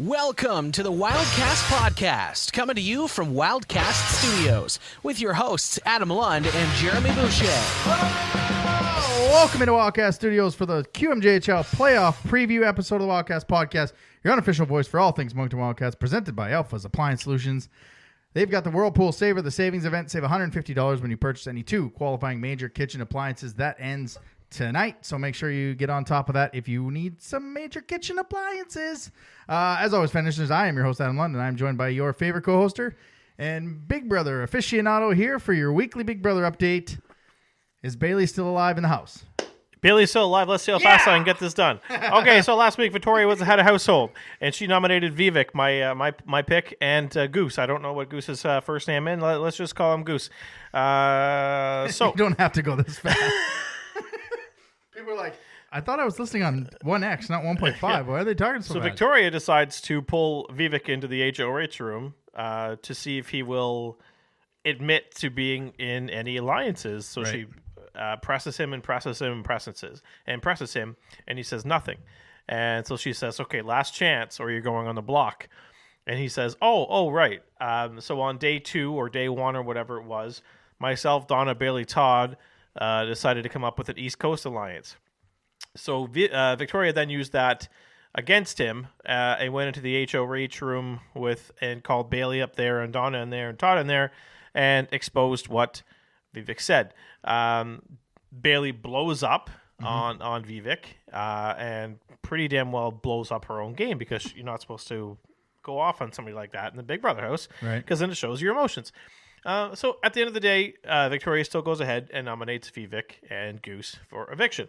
Welcome to the Wildcast podcast, coming to you from Wildcast Studios with your hosts Adam Lund and Jeremy Boucher. Welcome into Wildcast Studios for the QMJHL playoff preview episode of the Wildcast podcast, your unofficial voice for all things Moncton Wildcats, presented by Alpha's Appliance Solutions. They've got the Whirlpool Saver, the savings event. Save $150 when you purchase any two qualifying major kitchen appliances. That ends tonight, so make sure you get on top of that if you need some major kitchen appliances. As always, Finishers, I am your host, Adam Lund, and I'm joined by your favorite co-hoster and Big Brother aficionado here for your weekly Big Brother update. Is Bailey still alive in the house? Bailey's still alive. Let's see how fast I can get this done. Okay, so last week Victoria had a household, and she nominated Vivek, my pick, and Goose. I don't know what Goose's first name is. Let's just call him Goose. So You don't have to go this fast. People are like, I thought I was listening on 1X, not 1.5. Yeah. Why are they talking so fast? Victoria decides to pull Vivek into the HOH room to see if he will admit to being in any alliances. So she presses him and presses him and presses him, and he says nothing. And so she says, okay, last chance, or you're going on the block. And he says, oh, right. So on day 2 or day 1 or whatever it was, myself, Donna, Bailey, Todd decided to come up with an East Coast alliance. So Victoria then used that against him and went into the HOH room and called Bailey up there and Donna in there and Todd in there and exposed what Vivek said. Bailey blows up on Vivek and pretty damn well blows up her own game, because you're not supposed to go off on somebody like that in the Big Brother house, because then it shows your emotions. So at the end of the day, Victoria still goes ahead and nominates Vivek and Goose for eviction.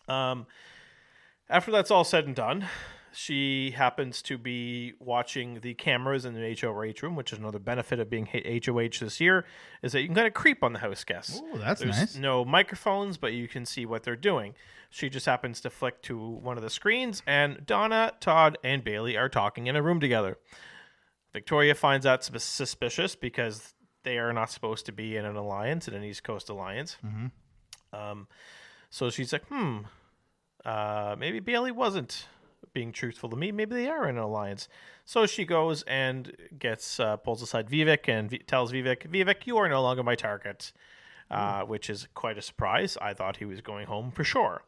After that's all said and done, she happens to be watching the cameras in the HOH room, which is another benefit of being HOH this year, is that you can kind of creep on the house guests. Oh, that's There's nice. no microphones, but you can see what they're doing. She just happens to flick to one of the screens, and Donna, Todd, and Bailey are talking in a room together. Victoria finds that suspicious because they are not supposed to be in an alliance, in an East Coast alliance. So she's like, maybe Bailey wasn't being truthful to me. Maybe they are in an alliance. So she goes and pulls aside Vivek and tells Vivek, you are no longer my target, which is quite a surprise. I thought he was going home for sure.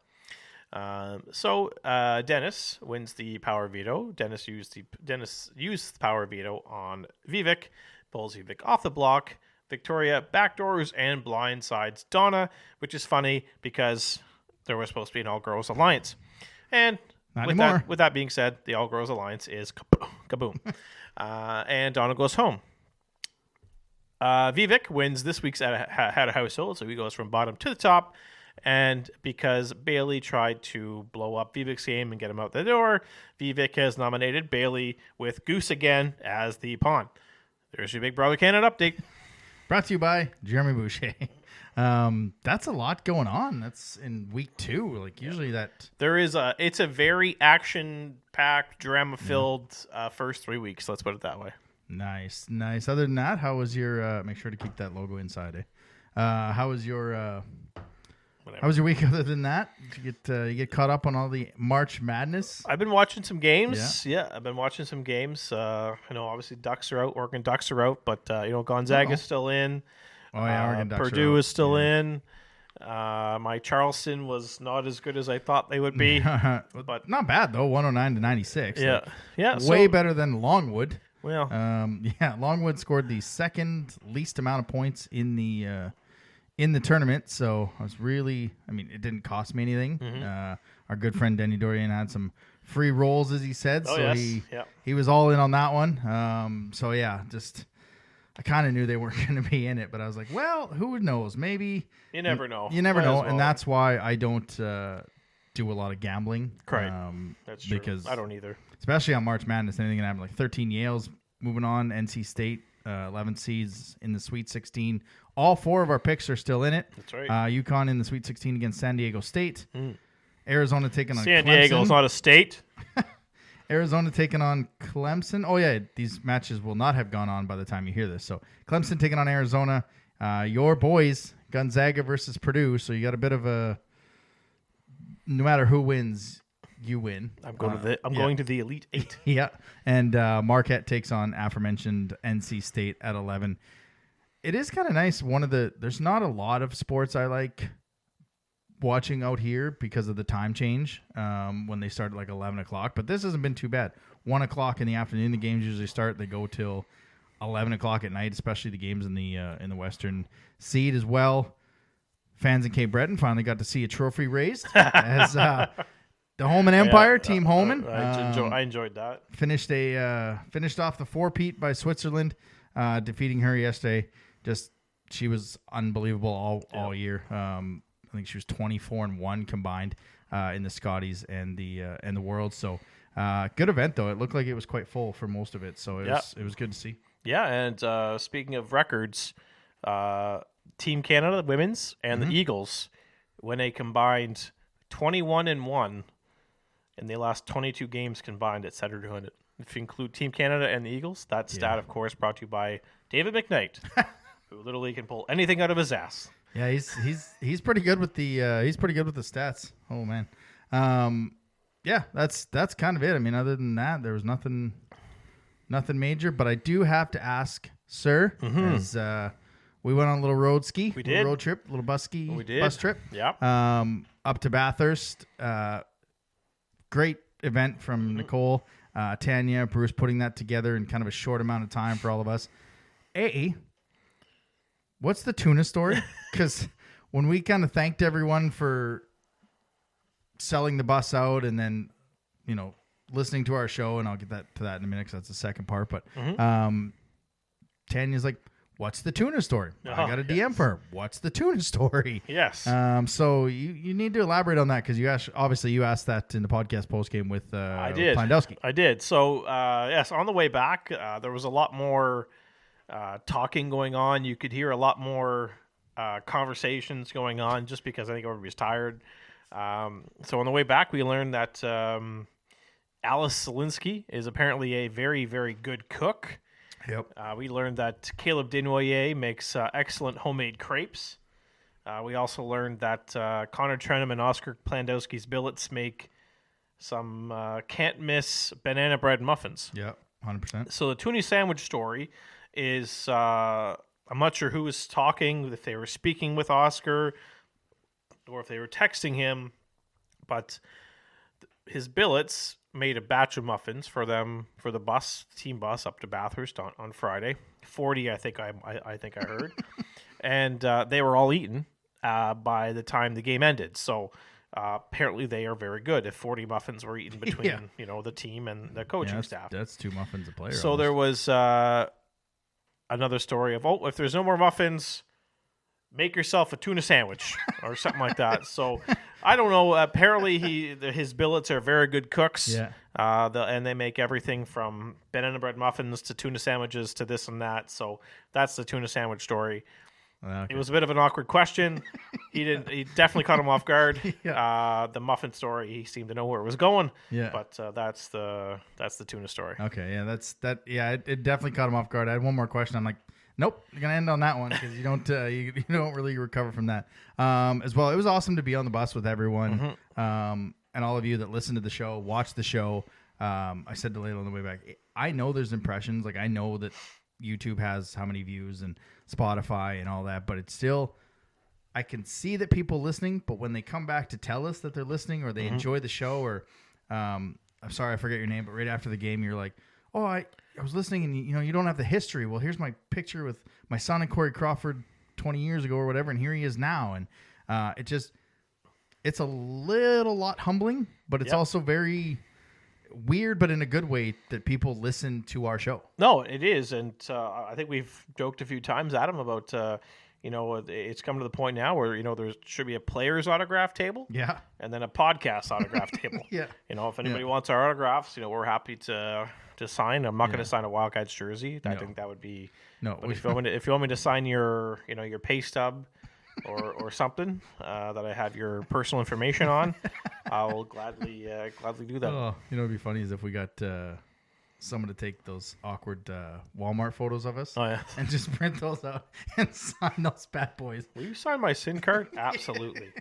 So Dennis wins the power veto. Dennis used the power veto on Vivek, pulls Vivek off the block. Victoria backdoors and blindsides Donna, which is funny because there was supposed to be an all-girls alliance. And with that being said, the all-girls alliance is kaboom. And Donna goes home. Vivek wins this week's had a household, so he goes from bottom to the top. And because Bailey tried to blow up Vivek's game and get him out the door, Vivek has nominated Bailey with Goose again as the pawn. There's your Big Brother Canada update. Brought to you by Jeremy Boucher. That's a lot going on. That's in week 2. Like usually it's a very action-packed, drama-filled first 3 weeks. Let's put it that way. Nice. Other than that, how was your? Make sure to keep that logo inside. How was your? How was your week? Other than that, did you get caught up on all the March Madness? I've been watching some games. Yeah, I've been watching some games. I know obviously Ducks are out, but Gonzaga's still in. Oh yeah, Oregon Ducks Purdue is still in. My Charleston was not as good as I thought they would be, but not bad though. 109-96. Yeah. Way better than Longwood. Well, Longwood scored the second least amount of points in the tournament, so I was it didn't cost me anything. Our good friend Denny Dorian had some free rolls, as he said, he was all in on that one. I kind of knew they weren't going to be in it, but I was like, well, who knows? Maybe. You never know. You never know, and that's why I don't do a lot of gambling. Correct. That's true. Because I don't either. Especially on March Madness, anything can happen. Like 13 Yales moving on, NC State, 11 seeds in the Sweet 16. All 4 of our picks are still in it. That's right. UConn in the Sweet 16 against San Diego State. Arizona taking on San Clemson. Diego's not a state. Arizona taking on Clemson. Oh, yeah, these matches will not have gone on by the time you hear this. So Clemson taking on Arizona. Your boys, Gonzaga versus Purdue. So you got a bit of a – no matter who wins, you win. I'm going to the Elite Eight. Yeah, and Marquette takes on aforementioned NC State at 11. It is kind of nice. There's not a lot of sports I like watching out here because of the time change when they start at like 11 o'clock. But this hasn't been too bad. 1 o'clock in the afternoon, the games usually start. They go till 11 o'clock at night, especially the games in the Western seed as well. Fans in Cape Breton finally got to see a trophy raised as the Holman Empire, Team Holman. I enjoyed that. Finished off the 4-peat by Switzerland, defeating her yesterday. She was unbelievable all year. I think she was 24-1 combined in the Scotties and the World. So good event though. It looked like it was quite full for most of it. So it was good to see. Yeah, and speaking of records, Team Canada women's and the Eagles, when they combined 21-1 in the last 22 games combined at Center 200. If you include Team Canada and the Eagles, that stat, of course, brought to you by David McKnight, who literally can pull anything out of his ass. Yeah, he's pretty good with the stats. Oh man, yeah, that's kind of it. I mean, other than that, there was nothing major. But I do have to ask, sir, as we went on a little road ski, road trip, a little bus trip. Yeah. Up to Bathurst. Great event from Nicole, Tanya, Bruce putting that together in kind of a short amount of time for all of us. What's the tuna story? Because when we kind of thanked everyone for selling the bus out and then, listening to our show, and I'll get to that in a minute because that's the second part. But Tanya's like, what's the tuna story? I got a DM for her. What's the tuna story? Yes. So you need to elaborate on that because you asked that in the podcast postgame with Plandowski. I did. So, yes, on the way back, there was a lot more talking going on. You could hear a lot more conversations going on just because I think everybody's tired. So on the way back, we learned that Alice Zielinski is apparently a very, very good cook. Yep. We learned that Caleb Desnoyers makes excellent homemade crepes. We also learned that Connor Trenham and Oscar Plandowski's billets make some can't-miss banana bread muffins. Yeah, 100%. So the tuna sandwich story is, I'm not sure who was talking, if they were speaking with Oscar or if they were texting him, but his billets made a batch of muffins for them for the team bus up to Bathurst on Friday. 40, I think I heard, and they were all eaten by the time the game ended. So apparently they are very good. If 40 muffins were eaten between the team and the coaching staff, that's 2 muffins a player. So almost. there was another story of if there's no more muffins, make yourself a tuna sandwich or something like that. So I don't know. Apparently his billets are very good cooks. Yeah. And they make everything from banana bread muffins to tuna sandwiches to this and that. So that's the tuna sandwich story. Okay. It was a bit of an awkward question. He definitely caught him off guard. Yeah. The muffin story, he seemed to know where it was going. Yeah. But that's the tuna story. Okay. Yeah. Yeah. It definitely caught him off guard. I had one more question. I'm like, nope, you're gonna end on that one because you don't you don't really recover from that. As well, it was awesome to be on the bus with everyone, and all of you that listened to the show, watched the show. I said to Layla on the way back, I know there's impressions, like I know that YouTube has how many views and Spotify and all that, but it's still, I can see that people listening, but when they come back to tell us that they're listening or they enjoy the show, or I'm sorry I forget your name, but right after the game you're like, oh, I was listening and you don't have the history. Well, here's my picture with my son and Corey Crawford 20 years ago or whatever, and here he is now. And it's a lot humbling, but it's also very weird, but in a good way that people listen to our show. No, it is. And I think we've joked a few times, Adam, about, it's come to the point now where, there should be a player's autograph table. Yeah. And then a podcast autograph table. Yeah. If anybody wants our autographs, we're happy to sign. I'm not going to sign a Wildcats jersey. I think that would be no. But if you want me to sign your your pay stub or something that I have your personal information on, I will gladly do that. Oh, it'd be funny is if we got someone to take those awkward Walmart photos of us. Oh, yeah. And just print those out and sign those bad boys. Will you sign my SIM card? Absolutely.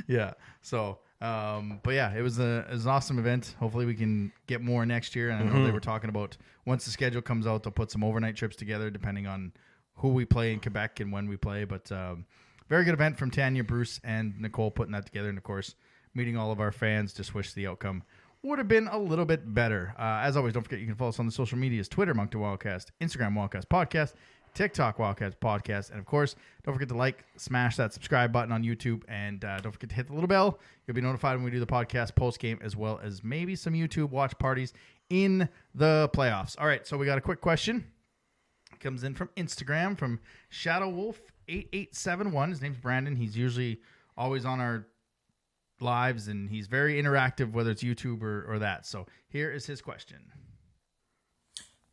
Yeah. So But yeah, it was an awesome event. Hopefully we can get more next year. And I know they were talking about once the schedule comes out, they'll put some overnight trips together depending on who we play in Quebec and when we play. But very good event from Tanya, Bruce, and Nicole putting that together. And of course, meeting all of our fans. Just wish the outcome would have been a little bit better. As always, don't forget you can follow us on the social medias: Twitter, Moncton Wildcast; Instagram, Wildcast Podcast; TikTok, Wildcast Podcast; and of course, don't forget to like, smash that subscribe button on YouTube, and don't forget to hit the little bell. You'll be notified when we do the podcast post game, as well as maybe some YouTube watch parties in the playoffs. All right, so we got a quick question. It comes in from Instagram from Shadow Wolf 8871. His name's Brandon. He's usually always on our lives, and he's very interactive, whether it's YouTube or that. So here is his question.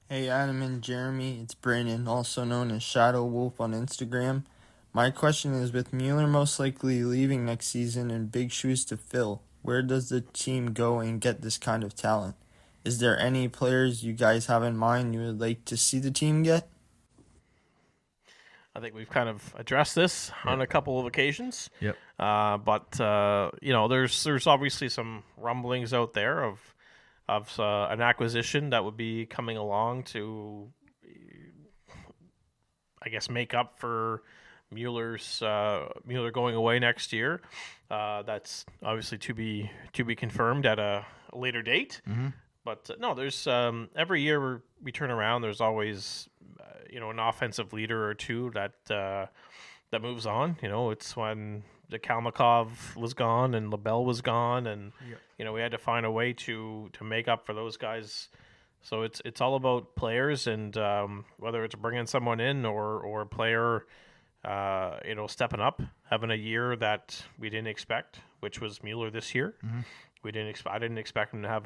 Hey Adam and Jeremy, it's Brandon, also known as Shadow Wolf on Instagram. My question is, with Mueller most likely leaving next season and big shoes to fill, where does the team go and get this kind of talent? Is there any players you guys have in mind you would like to see the team get? I think we've kind of addressed this on a couple of occasions. Yep. But there's obviously some rumblings out there of an acquisition that would be coming along to, I guess, make up for Mueller going away next year. That's obviously to be confirmed at a later date. Mm-hmm. But no, there's every year we turn around. There's always an offensive leader or two that moves on. It's when the Kalmakov was gone and LaBelle was gone, and we had to find a way to make up for those guys. So it's all about players, and whether it's bringing someone in or a player, stepping up, having a year that we didn't expect, which was Mueller this year. Mm-hmm. I didn't expect him to have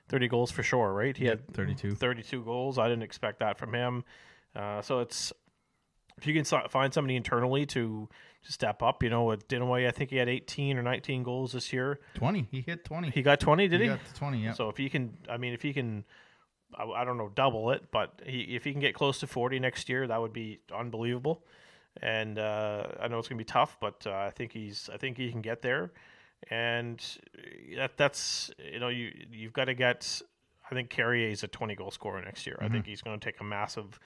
30 goals for sure, right? He had 32 goals. I didn't expect that from him. So it's, if you can find somebody internally to step up, with Dinaway, I think he had 18 or 19 goals this year. 20. He hit 20. He got 20, did he? He got to 20, yeah. So if he can, I don't know, double it, but if he can get close to 40 next year, that would be unbelievable. And I know it's going to be tough, but I think he can get there. And that's you've got to get. I think Carrier is a 20-goal scorer next year. Mm-hmm. I think he's going to take a massive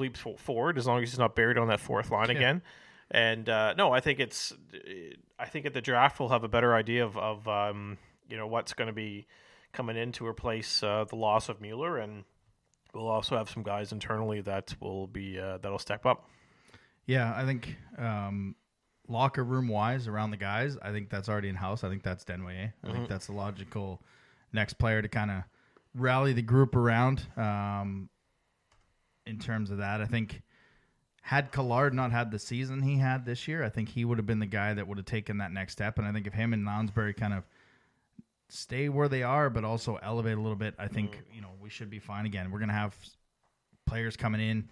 leap forward as long as he's not buried on that fourth line again. And I think at the draft we'll have a better idea of what's going to be coming in to replace the loss of Mueller, and we'll also have some guys internally that will be that'll step up. Yeah, I think. Locker room wise around the guys, I think that's already in house. I think that's Denway. I think that's the logical next player to kind of rally the group around. In terms of that, I think had Collard not had the season he had this year, I think he would have been the guy that would have taken that next step. And I think if him and Lounsbury kind of stay where they are, but also elevate a little bit, I think we should be fine again. We're gonna have players coming in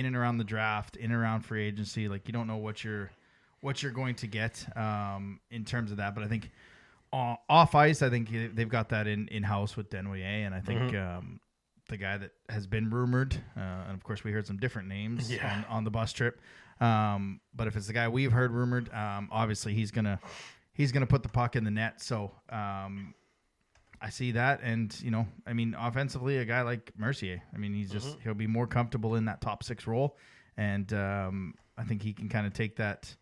and around the draft, in and around free agency. Like, you don't know what you're going to get in terms of that. But I think off ice, I think they've got that in house with Denway, and I think the guy that has been rumored, and of course we heard some different names on the bus trip. But if it's the guy we've heard rumored, obviously he's gonna put the puck in the net. So I see that, and offensively, a guy like Mercier, he'll be more comfortable in that top six role, and I think he can kind of take that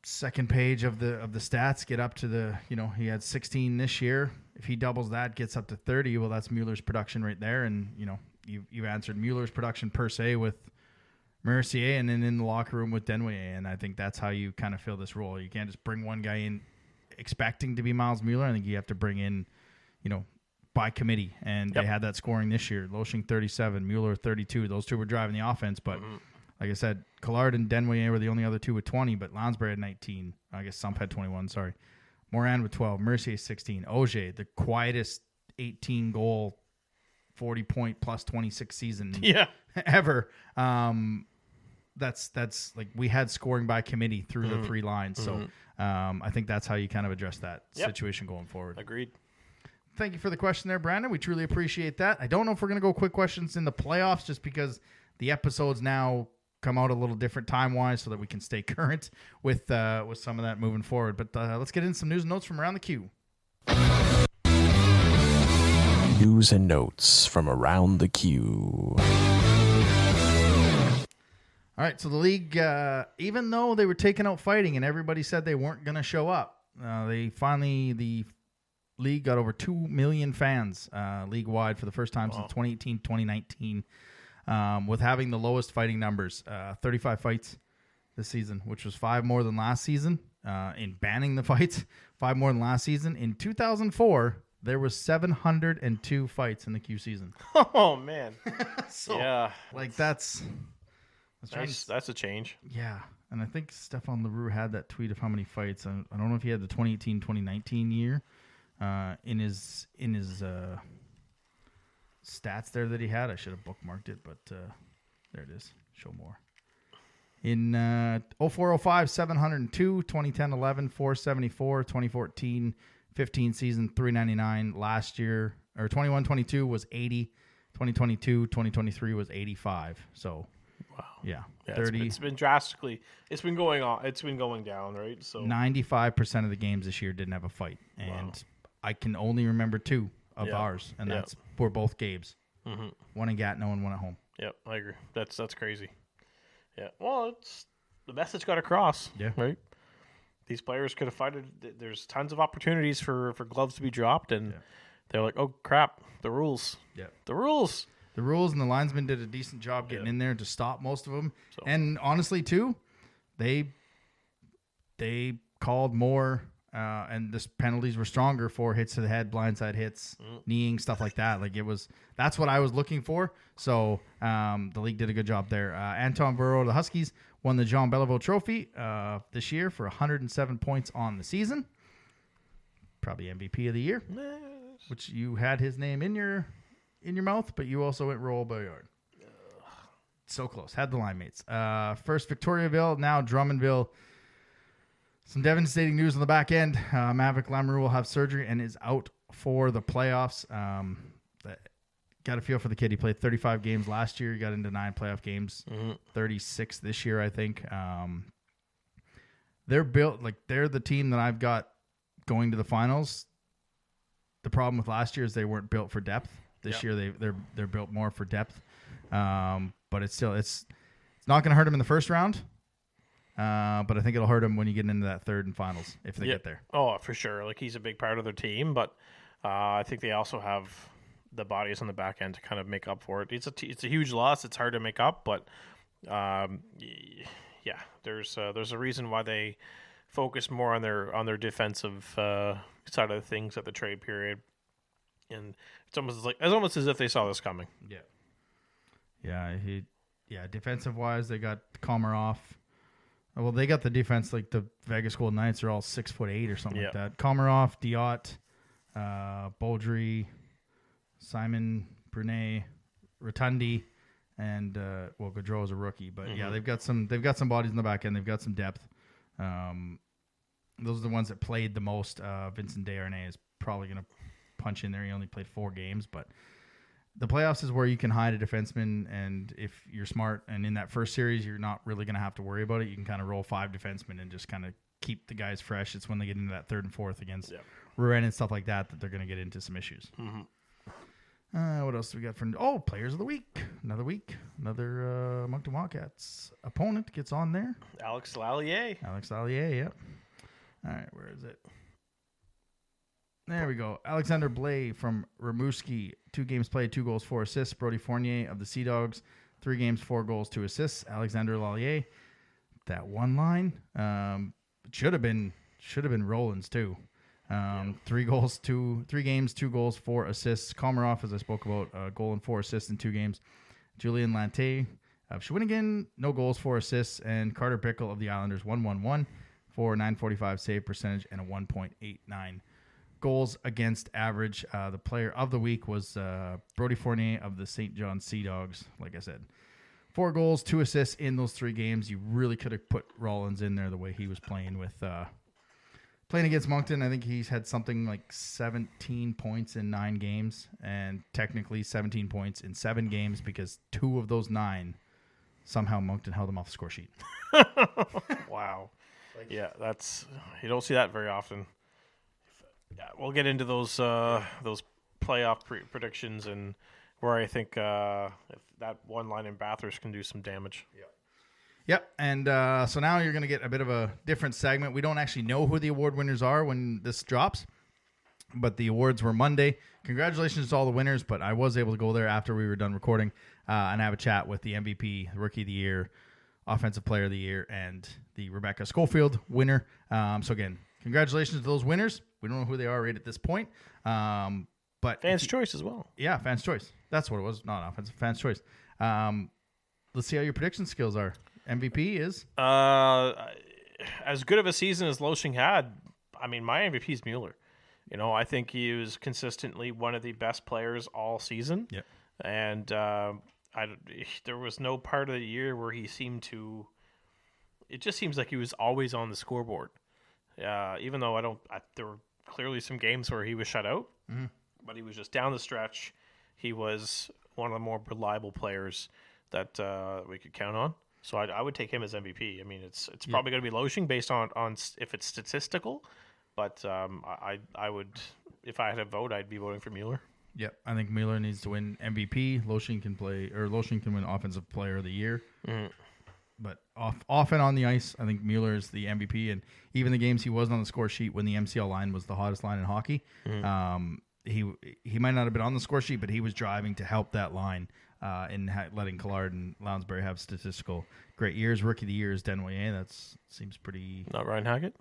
second page of the stats, get up to the he had 16 this year. If he doubles that, gets up to 30, well, that's Mueller's production right there, and you've answered Mueller's production per se with Mercier, and then in the locker room with Denway, and I think that's how you kind of fill this role. You can't just bring one guy in expecting to be Miles Mueller. I think you have to bring in, by committee. And they had that scoring this year. Loshing 37, Mueller 32. Those two were driving the offense. But like I said, Collard and Denway were the only other two with 20, but Lounsbury had 19. I guess Sump had 21, sorry. Moran with 12. Mercier 16. Auger, the quietest 18-goal, 40-point plus 26 season ever. That's like we had scoring by committee through the three lines. So I think that's how you kind of address that situation going forward. Agreed. Thank you for the question there, Brandon. We truly appreciate that. I don't know if we're going to go quick questions in the playoffs just because the episode's now come out a little different time-wise so that we can stay current with some of that moving forward. But let's get into some news and notes from around the queue. News and notes from around the queue. All right, so the league, even though they were taking out fighting and everybody said they weren't going to show up, the league got over 2 million fans league-wide for the first time since 2018-2019, with having the lowest fighting numbers, 35 fights this season, which was 5 more than last season. In banning the fights, 5 more than last season. In 2004, there was 702 fights in the Q season. Oh, man. So, yeah. like, that's That's a change. Yeah, and I think Stefan LaRue had that tweet of how many fights. I don't know if he had the 2018-2019 year in his stats there that he had. I should have bookmarked it, but there it is. Show more. In 04-05, 702, 2010-11, 474, 2014-15 season, 399. Last year, or 21-22 was 80, 2022-2023 was 85. So... Wow. Yeah, 30. It's been drastically. It's been going on. It's been going down, right? So 95% of the games this year didn't have a fight, and I can only remember 2 of ours, and that's for both games. Mm-hmm. One in Gatineau and one at home. Yep, I agree. That's crazy. Yeah. Well, it's the message got across. Yeah. Right. These players could have fighted. There's tons of opportunities for gloves to be dropped, and they're like, "Oh crap, the rules." Yeah. The rules. The rules and the linesmen did a decent job getting in there to stop most of them. So. And honestly, too, they called more, and the penalties were stronger for hits to the head, blindside hits, kneeing, stuff like that. Like that's what I was looking for. So the league did a good job there. Anton Burrow of the Huskies won the Jean Beliveau Trophy this year for 107 points on the season. Probably MVP of the year, which you had his name in your mouth, but you also went Royal Bayard. So close. Had the line mates. First Victoriaville, now Drummondville. Some devastating news on the back end. Maverick Lamoureux will have surgery and is out for the playoffs. Got a feel for the kid. He played 35 games last year. He got into 9 playoff games. 36 this year, I think. They're built like they're the team that I've got going to the finals. The problem with last year is they weren't built for depth. This year they're built more for depth, but it's not going to hurt them in the first round. But I think it'll hurt them when you get into that third and finals if they get there. Oh, for sure. Like he's a big part of their team, but I think they also have the bodies on the back end to kind of make up for it. It's a huge loss. It's hard to make up, but there's a reason why they focus more on their defensive side of things at the trade period. And it's almost as if they saw this coming. Defensive wise, they got Komarov. Well, they got the defense like the Vegas Golden Knights are all 6'8" or something like that. Komarov, Diot, Beaudry, Simon, Brunet, Rotundi, and Gaudreau is a rookie. But they've got some bodies in the back end. They've got some depth. Those are the ones that played the most. Vincent Desharnais is probably going to punch in there. He only played 4 games, but the playoffs is where you can hide a defenseman, and if you're smart and in that first series you're not really going to have to worry about it, you can kind of roll 5 defensemen and just kind of keep the guys fresh. It's when they get into that third and fourth against Rouen and stuff like that they're going to get into some issues. What else do we got for players of the week? Another Moncton Wildcats opponent gets on there. Alex Lallier, yep. All right, where is it? There we go. Alexander Blais from Rimouski. 2 games played, 2 goals, 4 assists. Brody Fournier of the Sea Dogs. 3 games, 4 goals, 2 assists. Alexander Lallier. That one line should have been Roland's too. 3 games, 2 goals, 4 assists. Komarov, as I spoke about, a goal and 4 assists in 2 games. Julian Lante of Shawinigan, no goals, 4 assists. And Carter Bickle of the Islanders, 1-1-1 for .945 save percentage and a 1.89 goals against average. The player of the week was Brody Fournier of the St. John Sea Dogs. Like I said, 4 goals, 2 assists in those 3 games. You really could have put Rollins in there the way he was playing playing against Moncton. I think he's had something like 17 points in 9 games, and technically 17 points in 7 games because 2 of those 9 somehow Moncton held him off the score sheet. Wow. Yeah, you don't see that very often. Yeah, we'll get into those playoff predictions and where I think if that one line in Bathurst can do some damage. Yep, and so now you're going to get a bit of a different segment. We don't actually know who the award winners are when this drops, but the awards were Monday. Congratulations to all the winners, but I was able to go there after we were done recording and have a chat with the MVP, the Rookie of the Year, Offensive Player of the Year, and the Rebecca Schofield winner. So again, congratulations to those winners. We don't know who they are right at this point. But Fans' choice as well. Yeah, fans' choice. That's what it was, not offensive. Fans' choice. Let's see how your prediction skills are. MVP is? As good of a season as Loshing had, I mean, my MVP is Mueller. You know, I think he was consistently one of the best players all season. Yep. And there was no part of the year where he seemed to. It just seems like he was always on the scoreboard. Even though there were clearly some games where he was shut out, but he was just down the stretch. He was one of the more reliable players that we could count on. So I would take him as MVP. I mean, it's probably going to be Loshing based on if it's statistical, but I would, if I had a vote, I'd be voting for Mueller. Yep, I think Mueller needs to win MVP. Loshing can win Offensive Player of the Year. But off and on the ice, I think Mueller is the MVP. And even the games he wasn't on the score sheet when the MCL line was the hottest line in hockey, he might not have been on the score sheet, but he was driving to help that line in letting Collard and Lounsbury have statistical great years. Rookie of the Year is Denoyer. That seems pretty. Not Ryan Hackett?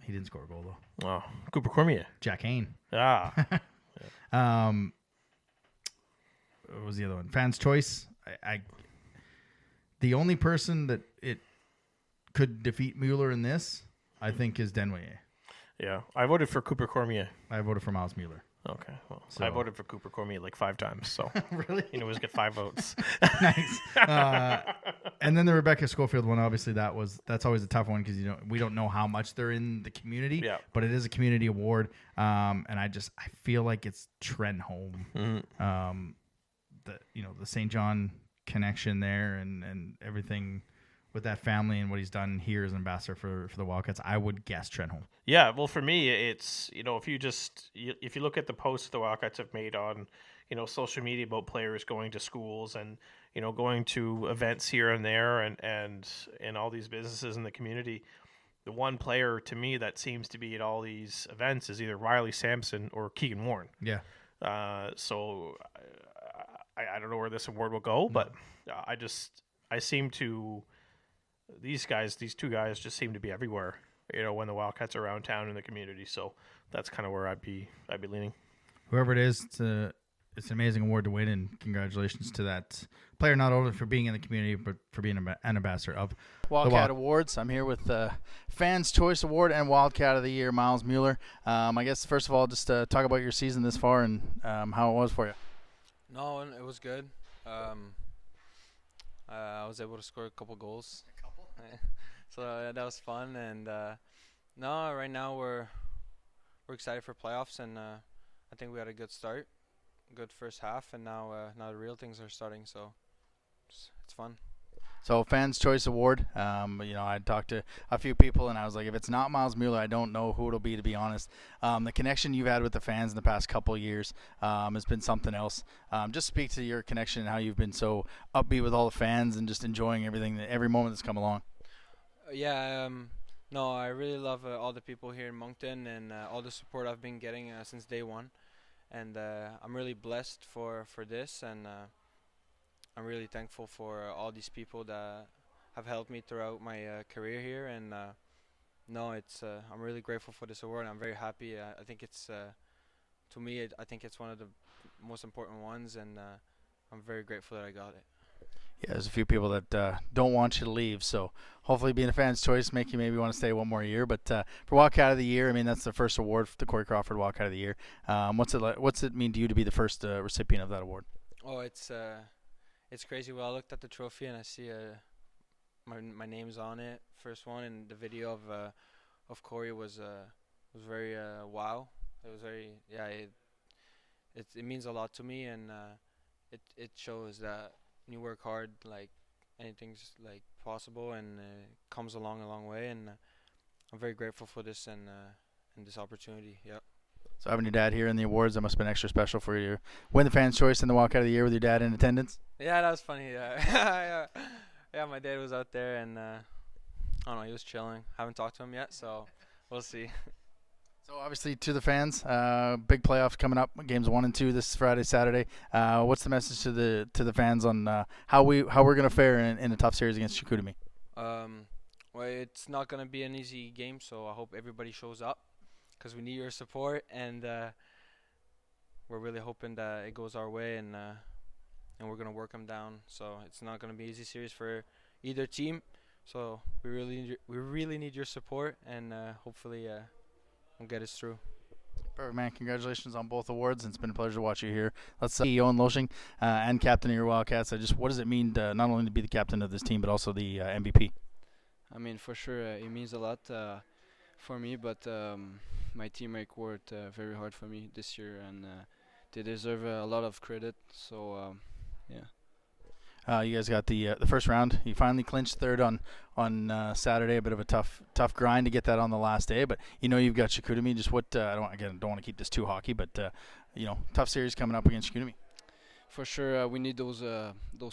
He didn't score a goal, though. Oh, Cooper Cormier. Jack Hain. Ah. What was the other one? Fans' choice. The only person that it could defeat Mueller in this, I think, is Denoyer. Yeah, I voted for Cooper Cormier. I voted for Miles Mueller. Okay, well, I voted for Cooper Cormier like 5 times, so really, you always get 5 votes. Nice. And then the Rebecca Schofield one, obviously that's always a tough one because we don't know how much they're in the community. Yeah. But it is a community award, and I feel like it's Trenholm. The St. John connection there and everything with that family and what he's done here as an ambassador for the Wildcats. I would guess Trenholm. Yeah, well, for me, it's if you look at the posts the Wildcats have made on social media about players going to schools and going to events here and there and all these businesses in the community, the one player to me that seems to be at all these events is either Riley Sampson or Keegan Warren. Yeah. So I don't know where this award will go, but I seem to these two guys just seem to be everywhere. When the Wildcats are around town in the community, so that's kind of where I'd be leaning. Whoever it is, it's an amazing award to win, and congratulations to that player, not only for being in the community, but for being an ambassador of Wildcat Awards. I'm here with the Fans' Choice Award and Wildcat of the Year, Miles Mueller. I guess, first of all, just talk about your season this far and how it was for you. No, it was good. I was able to score a couple goals. So that was fun, and right now we're excited for playoffs, and I think we had a good start, good first half, and now the real things are starting. So it's fun. So Fans' Choice Award. I talked to a few people, and I was like, if it's not Miles Mueller, I don't know who it'll be, to be honest. The connection you've had with the fans in the past couple of years has been something else. Just speak to your connection and how you've been so upbeat with all the fans and just enjoying every moment that's come along. Yeah, I really love all the people here in Moncton and all the support I've been getting since day one, and I'm really blessed for this, and I'm really thankful for all these people that have helped me throughout my career here, and I'm really grateful for this award. I'm very happy. I think it's to me, I think it's one of the most important ones, and I'm very grateful that I got it. Yeah, there's a few people that don't want you to leave, so hopefully being a Fan's Choice make you maybe want to stay one more year. But for Wildcat of the Year, I mean, that's the first award for the Corey Crawford Wildcat of the Year. What's it mean to you to be the first recipient of that award? Oh, it's crazy. Well, I looked at the trophy and I see my name's on it, first one, and the video of Corey was very wow. It was very it means a lot to me, and it shows that when you work hard, like anything's like possible, and comes along a long way. And I'm very grateful for this and this opportunity. Yeah. So having your dad here in the awards, that must have been extra special for you. Win the Fans' Choice in the Walkout of the Year with your dad in attendance. Yeah, that was funny. Yeah, yeah. My dad was out there, and I don't know, he was chilling. Haven't talked to him yet, so we'll see. So obviously to the fans, big playoffs coming up, games 1 and 2 this Friday, Saturday. What's the message to the fans on how we're gonna fare in a tough series against Chicoutimi? Well, it's not gonna be an easy game, so I hope everybody shows up, because we need your support, and we're really hoping that it goes our way, and we're gonna work them down. So it's not gonna be an easy series for either team. So we really need your support, and hopefully we'll get us through. Perfect, man. Congratulations on both awards. It's been a pleasure to watch you here. Let's Johan Loshing and captain of your Wildcats. What does it mean to not only to be the captain of this team, but also the MVP? I mean, for sure, it means a lot for me, but my teammates worked very hard for me this year, and they deserve a lot of credit. So, yeah. You guys got the first round. You finally clinched third on Saturday. A bit of a tough grind to get that on the last day, but you've got Chicoutimi. Just what I don't want to keep this too hockey, but tough series coming up against Chicoutimi. For sure, we need those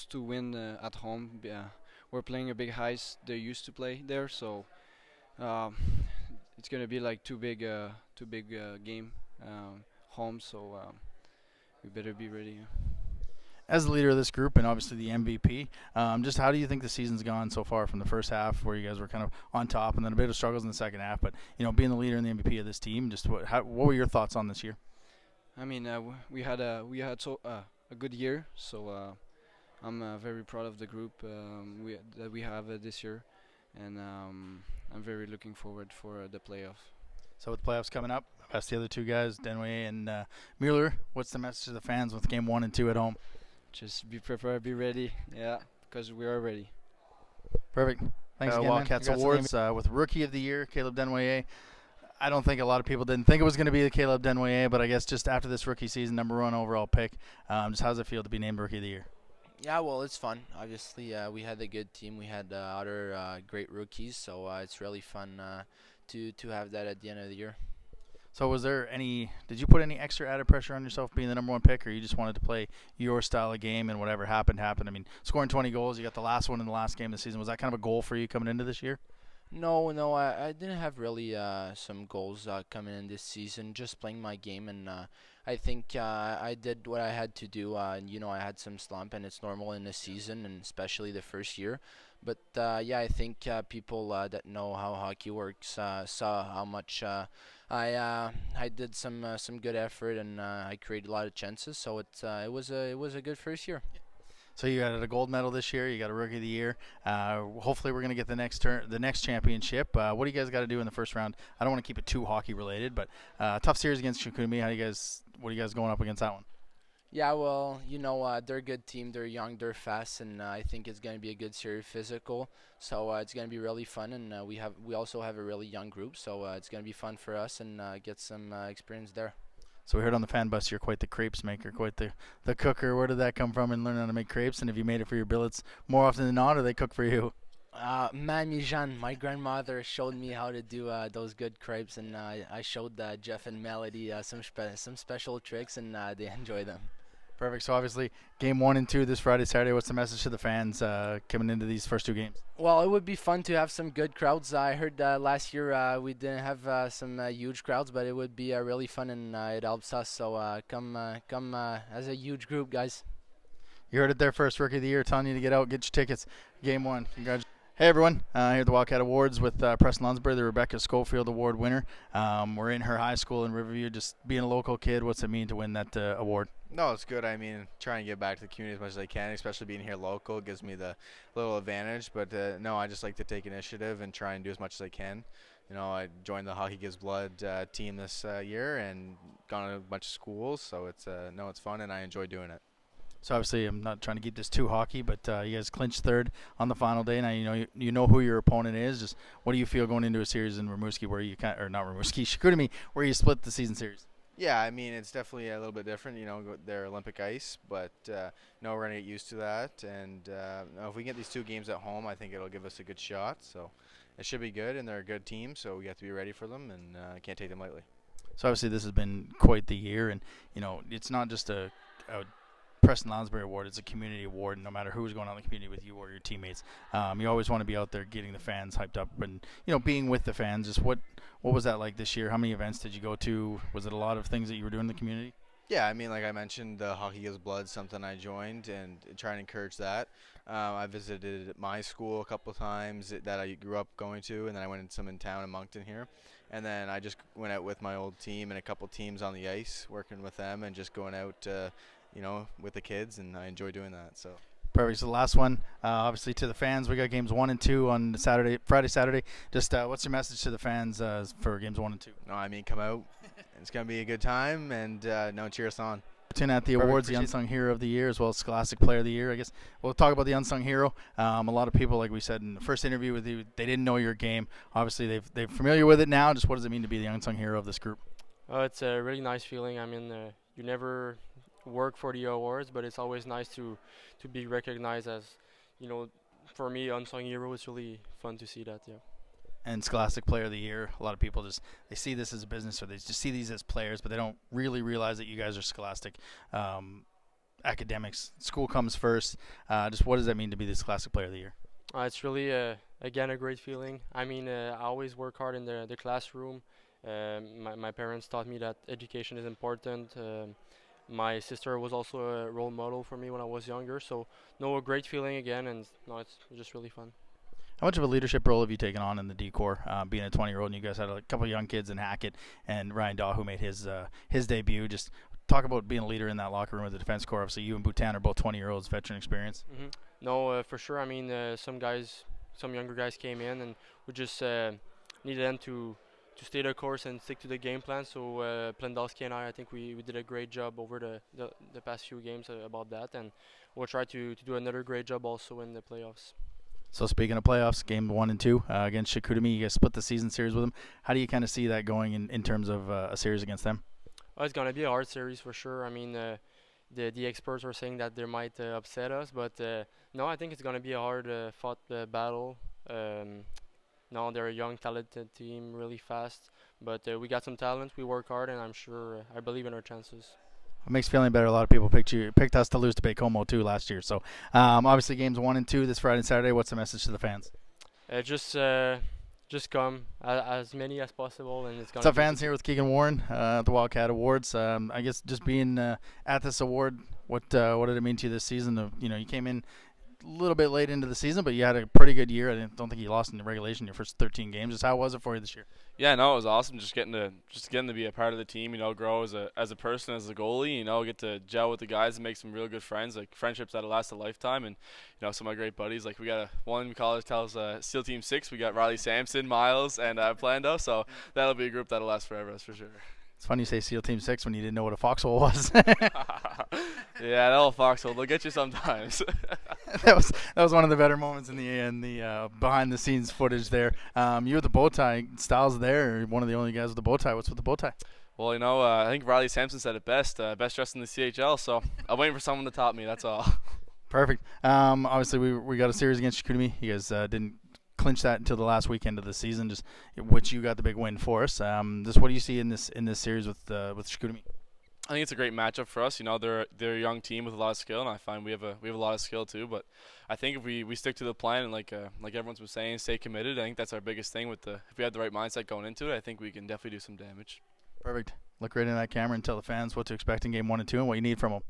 2 wins at home. We're playing a big heist. They used to play there, so it's gonna be like two big game home. So we better be ready. As the leader of this group and obviously the MVP, just how do you think the season's gone so far from the first half, where you guys were kind of on top, and then a bit of struggles in the second half? But being the leader and the MVP of this team, just what were your thoughts on this year? I mean, we had a good year, so I'm very proud of the group that we have this year, and I'm very looking forward for the playoff. So with the playoffs coming up, that's the other two guys, Denway and Mueller. What's the message to the fans with game 1 and 2 at home? Just be prepared, be ready, because we are ready. Perfect. Thanks again, Wildcats Awards with Rookie of the Year, Caleb Denway. I don't think a lot of people didn't think it was going to be the Caleb Denway, but I guess just after this rookie season, #1 overall pick, just how does it feel to be named Rookie of the Year? Yeah, well, it's fun. Obviously, we had a good team. We had other great rookies, so it's really fun to have that at the end of the year. So did you put any extra added pressure on yourself being the #1 pick, or you just wanted to play your style of game and whatever happened? I mean, scoring 20 goals, you got the last one in the last game of the season. Was that kind of a goal for you coming into this year? No, I didn't have really some goals coming in this season, just playing my game, and I think I did what I had to do. I had some slump, and it's normal in the season, and especially the first year. But I think people that know how hockey works saw how much I did some good effort, and I created a lot of chances. So it was a good first year. So you got a gold medal this year. You got a Rookie of the Year. Hopefully, we're going to get the next championship. What do you guys got to do in the first round? I don't want to keep it too hockey related, but tough series against Chicoutimi. What are you guys going up against that one? Yeah, well, they're a good team. They're young, they're fast, and I think it's going to be a good series, physical. So it's going to be really fun, and we also have a really young group, so it's going to be fun for us and get some experience there. So we heard on the fan bus you're quite the crepes maker, quite the cooker. Where did that come from, and learning how to make crepes? And have you made it for your billets more often than not, or they cook for you? Mamie Jeanne, my grandmother, showed me how to do those good crepes, and I showed Jeff and Melody some special tricks, and they enjoy them. Perfect. So obviously, game 1 and 2 this Friday, Saturday. What's the message to the fans coming into these first 2 games? Well, it would be fun to have some good crowds. I heard last year we didn't have some huge crowds, but it would be really fun, and it helps us. So come as a huge group, guys. You heard it there first, Rookie of the Year, telling you to get out, get your tickets. Game 1. Congratulations. Hey everyone, here at the Wildcat Awards with Preston Lunsbury, the Rebecca Schofield Award winner. We're in her high school in Riverview. Just being a local kid, what's it mean to win that award? No, it's good. I mean, trying to give back to the community as much as I can, especially being here local, gives me the little advantage. But no, I just like to take initiative and try and do as much as I can. I joined the Hockey Gives Blood team this year and gone to a bunch of schools, so it's fun and I enjoy doing it. So obviously, I'm not trying to keep this too hockey, but you guys clinched third on the final day. Now you know who your opponent is. Just what do you feel going into a series in Rimouski, where you not Rimouski, Chicoutimi, where you split the season series? Yeah, I mean, it's definitely a little bit different, they're Olympic ice, but no, we're going to get used to that. And if we get these 2 games at home, I think it'll give us a good shot. So it should be good, and they're a good team, so we have to be ready for them, and can't take them lightly. So obviously this has been quite the year, and it's not just a Preston Lounsbury Award; it's a community award. And no matter who's going on in the community with you or your teammates, you always want to be out there getting the fans hyped up, and being with the fans. Just what was that like this year? How many events did you go to? Was it a lot of things that you were doing in the community? Yeah, I mean, like I mentioned, the Hockey Gives Blood, something I joined and try and encourage that. I visited my school a couple of times that I grew up going to, and then I went to some in town in Moncton here. And then I just went out with my old team and a couple teams on the ice, working with them and just going out, with the kids, and I enjoy doing that. So. Perfect. So the last one, obviously to the fans, we got games 1 and 2 on Friday, Saturday. Just what's your message to the fans for games 1 and 2? No, I mean, come out. It's going to be a good time, and cheer us on. Tune at the awards, the Unsung Hero of the Year, as well as Scholastic Player of the Year. I guess we'll talk about the Unsung Hero. A lot of people, like we said in the first interview with you, they didn't know your game. Obviously, they're familiar with it now. Just what does it mean to be the Unsung Hero of this group? It's a really nice feeling. I mean, you never work for the awards, but it's always nice to be recognized as, for me, Unsung Hero. It's really fun to see that, yeah. And Scholastic Player of the Year, a lot of people they see this as a business, or they just see these as players, but they don't really realize that you guys are Scholastic academics. School comes first. Just what does that mean to be the Scholastic Player of the Year? It's really, again, a great feeling. I mean, I always work hard in the classroom. My parents taught me that education is important. My sister was also a role model for me when I was younger. So, a great feeling again, and it's just really fun. How much of a leadership role have you taken on in the D-Corps, being a 20-year-old, and you guys had a couple of young kids in Hackett and Ryan Daw, who made his debut? Just talk about being a leader in that locker room with the Defense Corps. Obviously, you and Bhutan are both 20-year-olds, veteran experience. Mm-hmm. No, for sure. I mean, some younger guys came in, and we just needed them to stay the course and stick to the game plan. So Plendowski and I think we did a great job over the past few games about that, and we'll try to do another great job also in the playoffs. So speaking of playoffs, game 1 and 2 against Chicoutimi, you guys split the season series with them. How do you kind of see that going in terms of a series against them? It's going to be a hard series for sure. I mean, the experts are saying that they might upset us, but no, I think it's going to be a hard fought battle. No, they're a young, talented team, really fast, but we got some talent. We work hard, and I believe in our chances. It makes feeling better. A lot of people picked us to lose to Baie-Comeau too last year. So obviously games 1 and 2 this Friday and Saturday. What's the message to the fans? Just come as many as possible, and it's gonna. What's up, fans? Here with Keegan Warren at the Wildcat Awards. I guess just being at this award, what did it mean to you this season? You came in a little bit late into the season, but you had a pretty good year. I don't think you lost in the regulation your first 13 games. Just how was it for you this year? Yeah, no, it was awesome. Just getting to be a part of the team. Grow as a person, as a goalie. Get to gel with the guys and make some real good friends, like friendships that'll last a lifetime. And some of my great buddies. Like we got one we call ourselves SEAL Team 6. We got Riley Sampson, Miles, and Plando. So that'll be a group that'll last forever. That's for sure. It's funny you say SEAL Team 6 when you didn't know what a foxhole was. Yeah, that old foxhole. They'll get you sometimes. That was one of the better moments in the behind the scenes footage there. You with the bow tie, Styles there, one of the only guys with the bow tie. What's with the bow tie? Well, I think Riley Sampson said it best. Best dressed in the CHL. So I'm waiting for someone to top me. That's all. Perfect. Obviously we got a series against Chicoutimi. You guys didn't clinch that until the last weekend of the season, just which you got the big win for us. Just what do you see in this series with Chicoutimi? I think it's a great matchup for us. They're a young team with a lot of skill, and I find we have a lot of skill too. But I think if we stick to the plan and like everyone's been saying, stay committed. I think that's our biggest thing. If we have the right mindset going into it, I think we can definitely do some damage. Perfect. Look right in that camera and tell the fans what to expect in game 1 and 2 and what you need from them.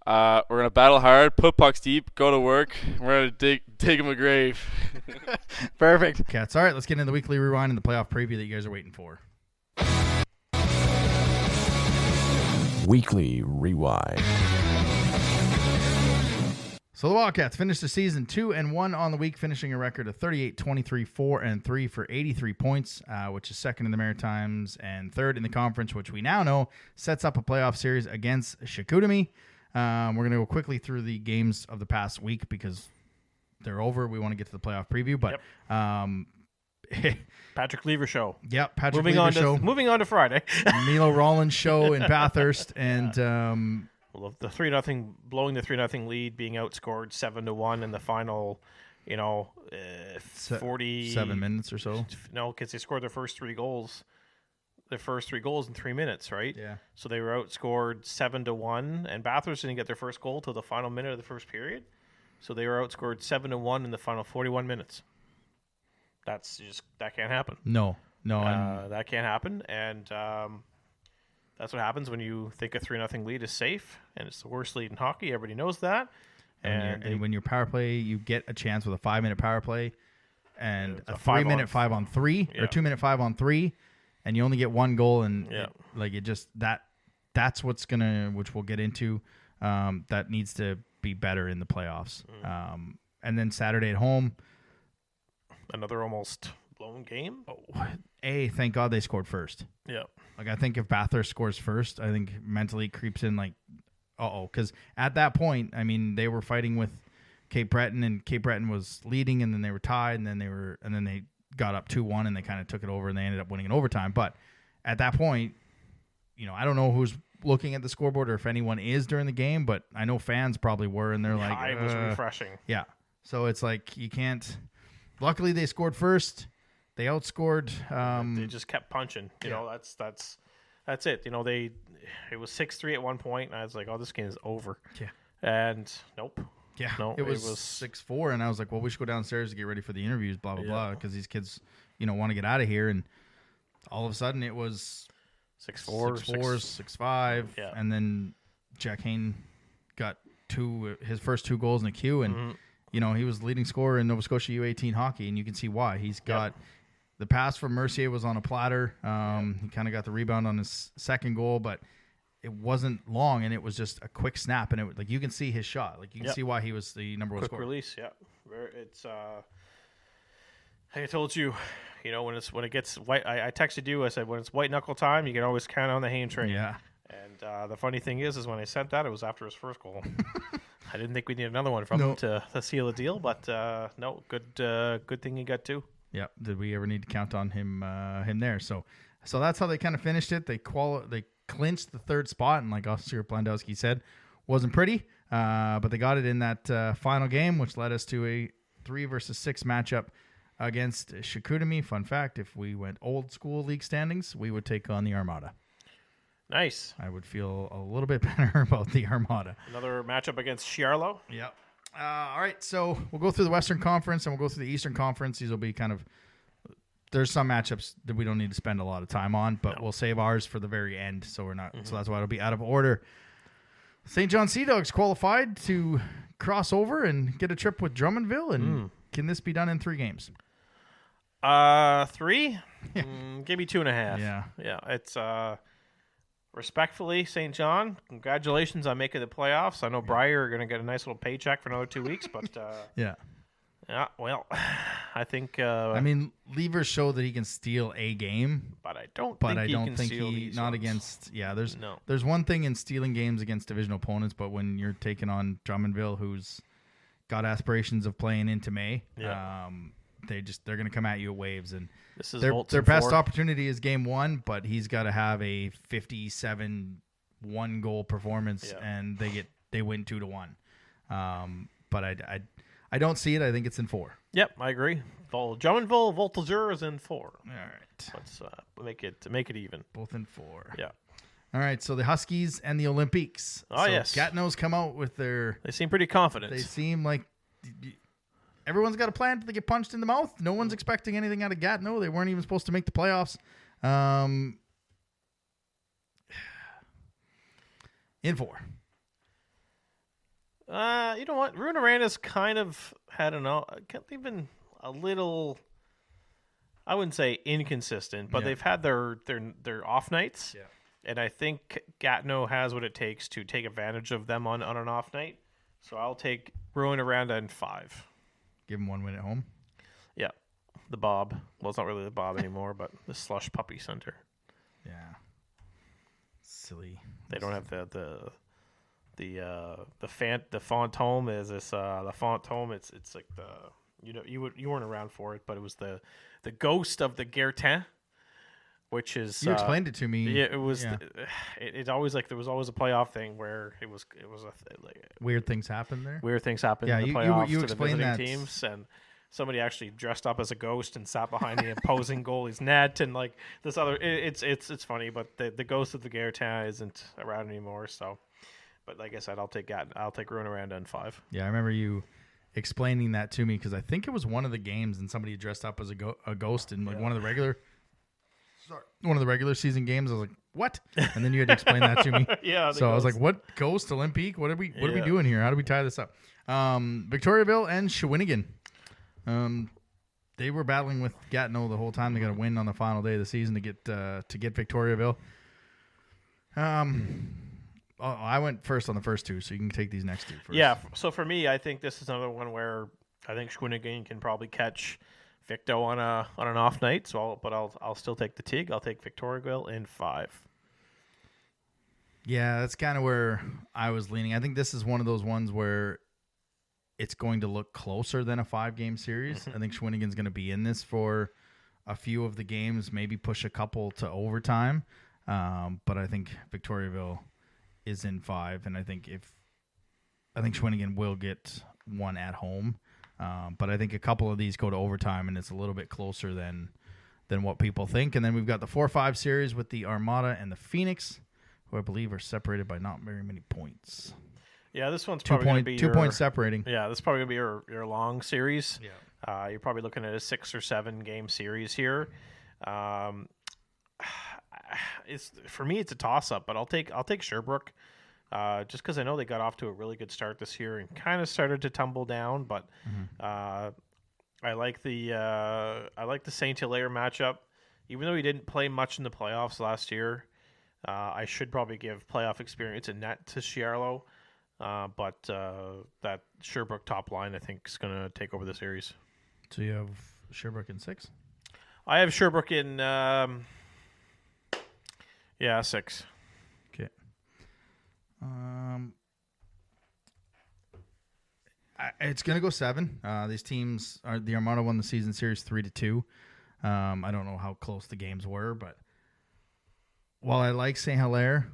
We're gonna battle hard, put pucks deep, go to work. We're gonna dig them a grave. Perfect. Cats. All right, let's get into the weekly rewind and the playoff preview that you guys are waiting for. Weekly Rewind. So the Wildcats finished the season 2-1 on the week, finishing a record of 38-23, 4-3 for 83 points, which is second in the Maritimes and third in the conference, which we now know sets up a playoff series against Chicoutimi. We're going to go quickly through the games of the past week because they're over. We want to get to the playoff preview, but Patrick Lever show. Yep, Patrick Moving Lever on show. Moving on to Friday. Milo Rollins show in Bathurst, and Well, the 3-0 blowing the 3-0 lead, being outscored 7-1 in the final. 7 minutes or so. No, because they scored their first three goals. Their first three goals in 3 minutes, right? Yeah. So they were outscored 7-1, and Bathurst didn't get their first goal till the final minute of the first period. So they were outscored 7-1 in the final 41 minutes. That can't happen. No. That can't happen, and that's what happens when you think a 3-0 lead is safe, and it's the worst lead in hockey. Everybody knows that. And when your power play, you get a chance with a 5-minute power play, and a 3-minute 5-on-3 or 2-minute 5-on-3, and you only get one goal, and that's which we'll get into. That needs to be better in the playoffs. And then Saturday at home, another almost blown game. Thank God they scored first. Yeah. Like, I think if Bathurst scores first, I think mentally it creeps in like, because at that point, I mean, they were fighting with Cape Breton, and Cape Breton was leading, and then they were tied, and then they got up 2-1, and they kind of took it over, and they ended up winning in overtime. But at that point, I don't know who's looking at the scoreboard or if anyone is during the game, but I know fans probably were, and they're like, it was refreshing. Yeah. So it's like you can't. Luckily, they scored first. They outscored. They just kept punching. You know, that's it. It was 6-3 at one point, and I was like, "Oh, this game is over." Yeah. And nope. Yeah. No, it was 6-4, and I was like, "Well, we should go downstairs to get ready for the interviews." Blah blah blah, because these kids, want to get out of here. And all of a sudden, it was 6-4, 6-5, and then Jack Hayne got his first two goals in the queue, and he was the leading scorer in Nova Scotia U18 hockey, and you can see why. He's got. The pass from Mercier was on a platter. He kind of got the rebound on his second goal, but it wasn't long, and it was just a quick snap, and it you can see his shot. Like, you can see why he was the number one quick scorer. Release. Yeah, it's. Like I told you, when it gets white. I texted you. I said when it's white knuckle time, you can always count on the Hayne train. Yeah. And the funny thing is when I sent that, it was after his first goal. I didn't think we'd need another one from him to seal the deal, but no, good thing he got two. Yeah. Did we ever need to count on him there? So that's how they kind of finished it. They clinched the third spot, and like Oscar Blandowski said, wasn't pretty, but they got it in that final game, which led us to a 3-versus-6 matchup against Chicoutimi. Fun fact: if we went old school league standings, we would take on the Armada. Nice. I would feel a little bit better about the Armada. Another matchup against Chiarlo. Yep. All right, so we'll go through the Western Conference and we'll go through the Eastern Conference. These will be there's some matchups that we don't need to spend a lot of time on, but we'll save ours for the very end. So we're not. So that's why it'll be out of order. St. John Sea Dogs qualified to cross over and get a trip with Drummondville, and can this be done in 3 games? 3? Yeah. Give me 2.5. Yeah. Yeah. It's respectfully, St. John, congratulations on making the playoffs. I know Briar are going to get a nice little paycheck for another 2 weeks, but yeah, well, I think. Lever showed that he can steal a game, but I don't. But think I don't think he not against. Yeah, there's one thing in stealing games against divisional opponents, but when you're taking on Drummondville, who's got aspirations of playing into May, they're going to come at you at waves, and this is their best opportunity is game 1, but he's got to have a 57 1-goal performance, and they win 2-1. But I don't see it. I think it's in 4. Yep, I agree. Drummondville Voltigeur is in 4. All right, let's make it even. Both in 4. Yeah. All right, so the Huskies and the Olympiques. Yes. Gatineau's come out with their. They seem pretty confident. They seem like. Everyone's got a plan to get punched in the mouth. No one's expecting anything out of Gatineau. They weren't even supposed to make the playoffs. In 4. You know what? Rune Aranda's kind of had even a little. I wouldn't say inconsistent, but they've had their off nights. Yeah. And I think Gatineau has what it takes to take advantage of them on an off night. So I'll take Rune Aranda in 5. Give him 1 win at home. Yeah. The Bob. Well, it's not really the Bob anymore, but the Slush Puppy Center. Yeah. Silly. They don't have the Fantôme is this the Fantôme. It's like you weren't around for it, but it was the ghost of the Guertin, which is You explained it to me. Yeah, it was. Yeah. It always there was always a playoff thing where it was Weird things happen there. weird things happen Yeah, in the you playoffs to the explained visiting that. teams, and somebody actually dressed up as a ghost and sat behind the opposing goalie's net, and like this other. It's funny, but the ghost of the Guertin isn't around anymore. So, but like I said, I'll take Rwanda in 5. Yeah, I remember you explaining that to me because I think it was one of the games and somebody dressed up as a ghost in like one of the regular season games. I was like, what? And then you had to explain that to me. Yeah. So I was like, what ghost Olympique? What are we doing here? How do we tie this up? Victoriaville and Shawinigan. They were battling with Gatineau the whole time. They got a win on the final day of the season to get Victoriaville. I went first on the first two, so you can take these next two first. Yeah, so for me, I think this is another one where I think Shawinigan can probably catch Victo on an off night. So, I'll still take the TIG. I'll take Victoriaville in 5. Yeah, that's kind of where I was leaning. I think this is one of those ones where it's going to look closer than a 5-game series. Mm-hmm. I think Shawinigan's going to be in this for a few of the games, maybe push a couple to overtime. But I think Victoriaville is in 5, and I think Shawinigan will get one at home. But I think a couple of these go to overtime, and it's a little bit closer than what people think. And then we've got the 4-5 series with the Armada and the Phoenix, who I believe are separated by not very many points. Yeah, this one's probably going to be 2 points separating. Yeah, this is probably going to be your long series. Yeah. You're probably looking at a 6 or 7 game series here. For me, it's a toss up, but I'll take Sherbrooke. Just because I know they got off to a really good start this year and kind of started to tumble down, but I like the Saint Hilaire matchup. Even though he didn't play much in the playoffs last year, I should probably give playoff experience and net to Chiarlo. But that Sherbrooke top line, I think, is going to take over the series. So you have Sherbrooke in 6? I have Sherbrooke in 6. Okay. It's going to go 7. These teams the Armada won the season series 3-2. I don't know how close the games were, but while I like St. Hilaire,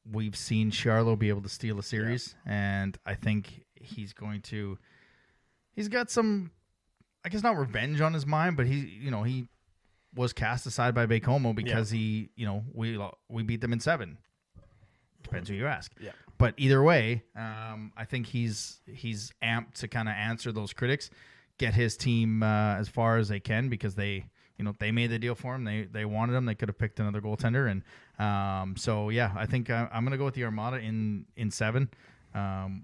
we've seen Chiarlo be able to steal a series, and I think he's got some, I guess not revenge on his mind, but he was cast aside by Baie-Comeau because we beat them in 7. Depends who you ask. Yeah. But either way, I think he's amped to kind of answer those critics, get his team as far as they can because they made the deal for him. They wanted him. They could have picked another goaltender, and so yeah, I think I'm gonna go with the Armada in 7,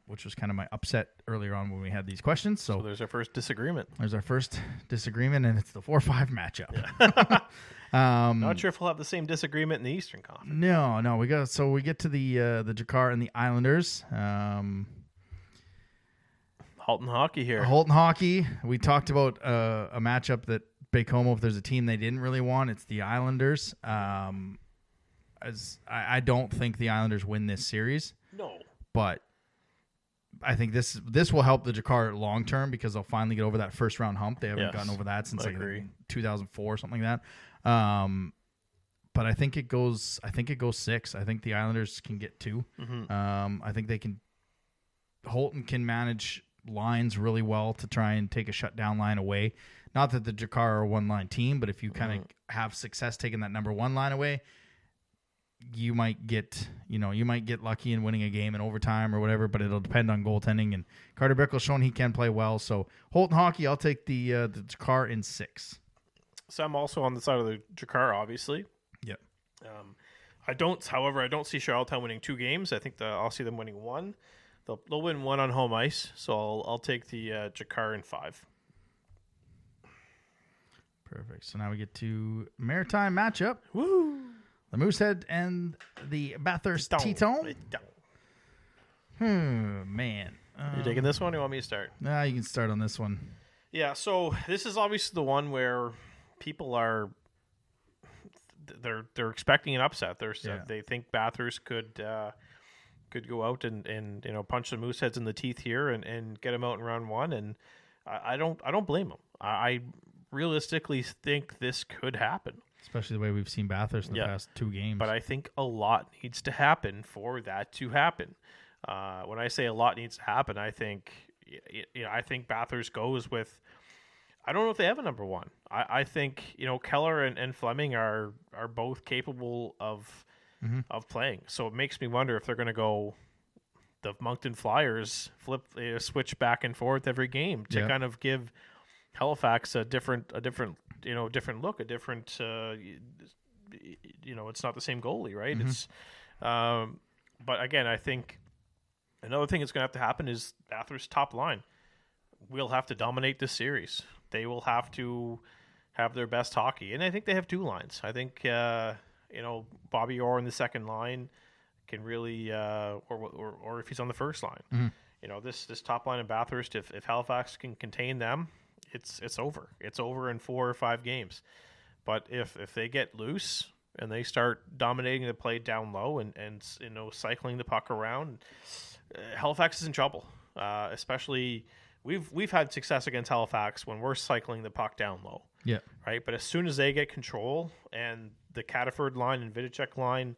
which was kind of my upset earlier on when we had these questions. So there's our first disagreement. There's our first disagreement, and it's the 4-5 matchup. Yeah. Not sure if we'll have the same disagreement in the Eastern Conference. No, we get to the Jakar and the Islanders. Halton Hockey here. Halton Hockey. We talked about a matchup that Baie-Comeau, if there's a team they didn't really want, it's the Islanders. As I don't think the Islanders win this series. No. But I think this will help the Jakar long term because they'll finally get over that first round hump. They haven't gotten over that since 2004 or something like that. But I think it goes 6. I think the Islanders can get 2. Mm-hmm. I think Holton can manage lines really well to try and take a shutdown line away. Not that the Jakar are a one-line team, but if you kind of have success taking that number 1 line away, you might get lucky in winning a game in overtime or whatever, but it'll depend on goaltending. And Carter Bickle's shown he can play well. So Holton Hockey, I'll take the Jakar in 6. So I'm also on the side of the Jakar, obviously. Yep. I don't see Charlottetown winning 2 games. I think I'll see them winning 1. They'll win 1 on home ice. So I'll take the Jakar in 5. Perfect. So now we get to Maritime matchup. Woo! The Moosehead and the Bathurst Teton. Man. You taking this one or you want me to start? Nah, you can start on this one. Yeah, so this is obviously the one where people are they're expecting an upset. They think Bathurst could go out and punch the Mooseheads in the teeth here and get them out in round 1. And I don't blame them. I realistically think this could happen. Especially the way we've seen Bathurst in the past 2 games. But I think a lot needs to happen for that to happen. When I say a lot needs to happen, I think Bathurst goes with. I don't know if they have a number one. I think Keller and Fleming are both capable of playing. So it makes me wonder if they're going to go the Moncton Flyers switch back and forth every game to kind of give Halifax a different look, a different it's not the same goalie, right? It's but again, I think another thing that's going to have to happen is Bathurst top line will have to dominate this series. They will have to have their best hockey, and I think they have 2 lines. I think Bobby Orr in the second line can really or if he's on the first line. This top line in Bathurst, if Halifax can contain them, it's over. It's over in 4 or 5 games. But if they get loose and they start dominating the play down low and cycling the puck around, Halifax is in trouble. Especially we've had success against Halifax when we're cycling the puck down low. Yeah. Right. But as soon as they get control and the Cataford line and Vidicek line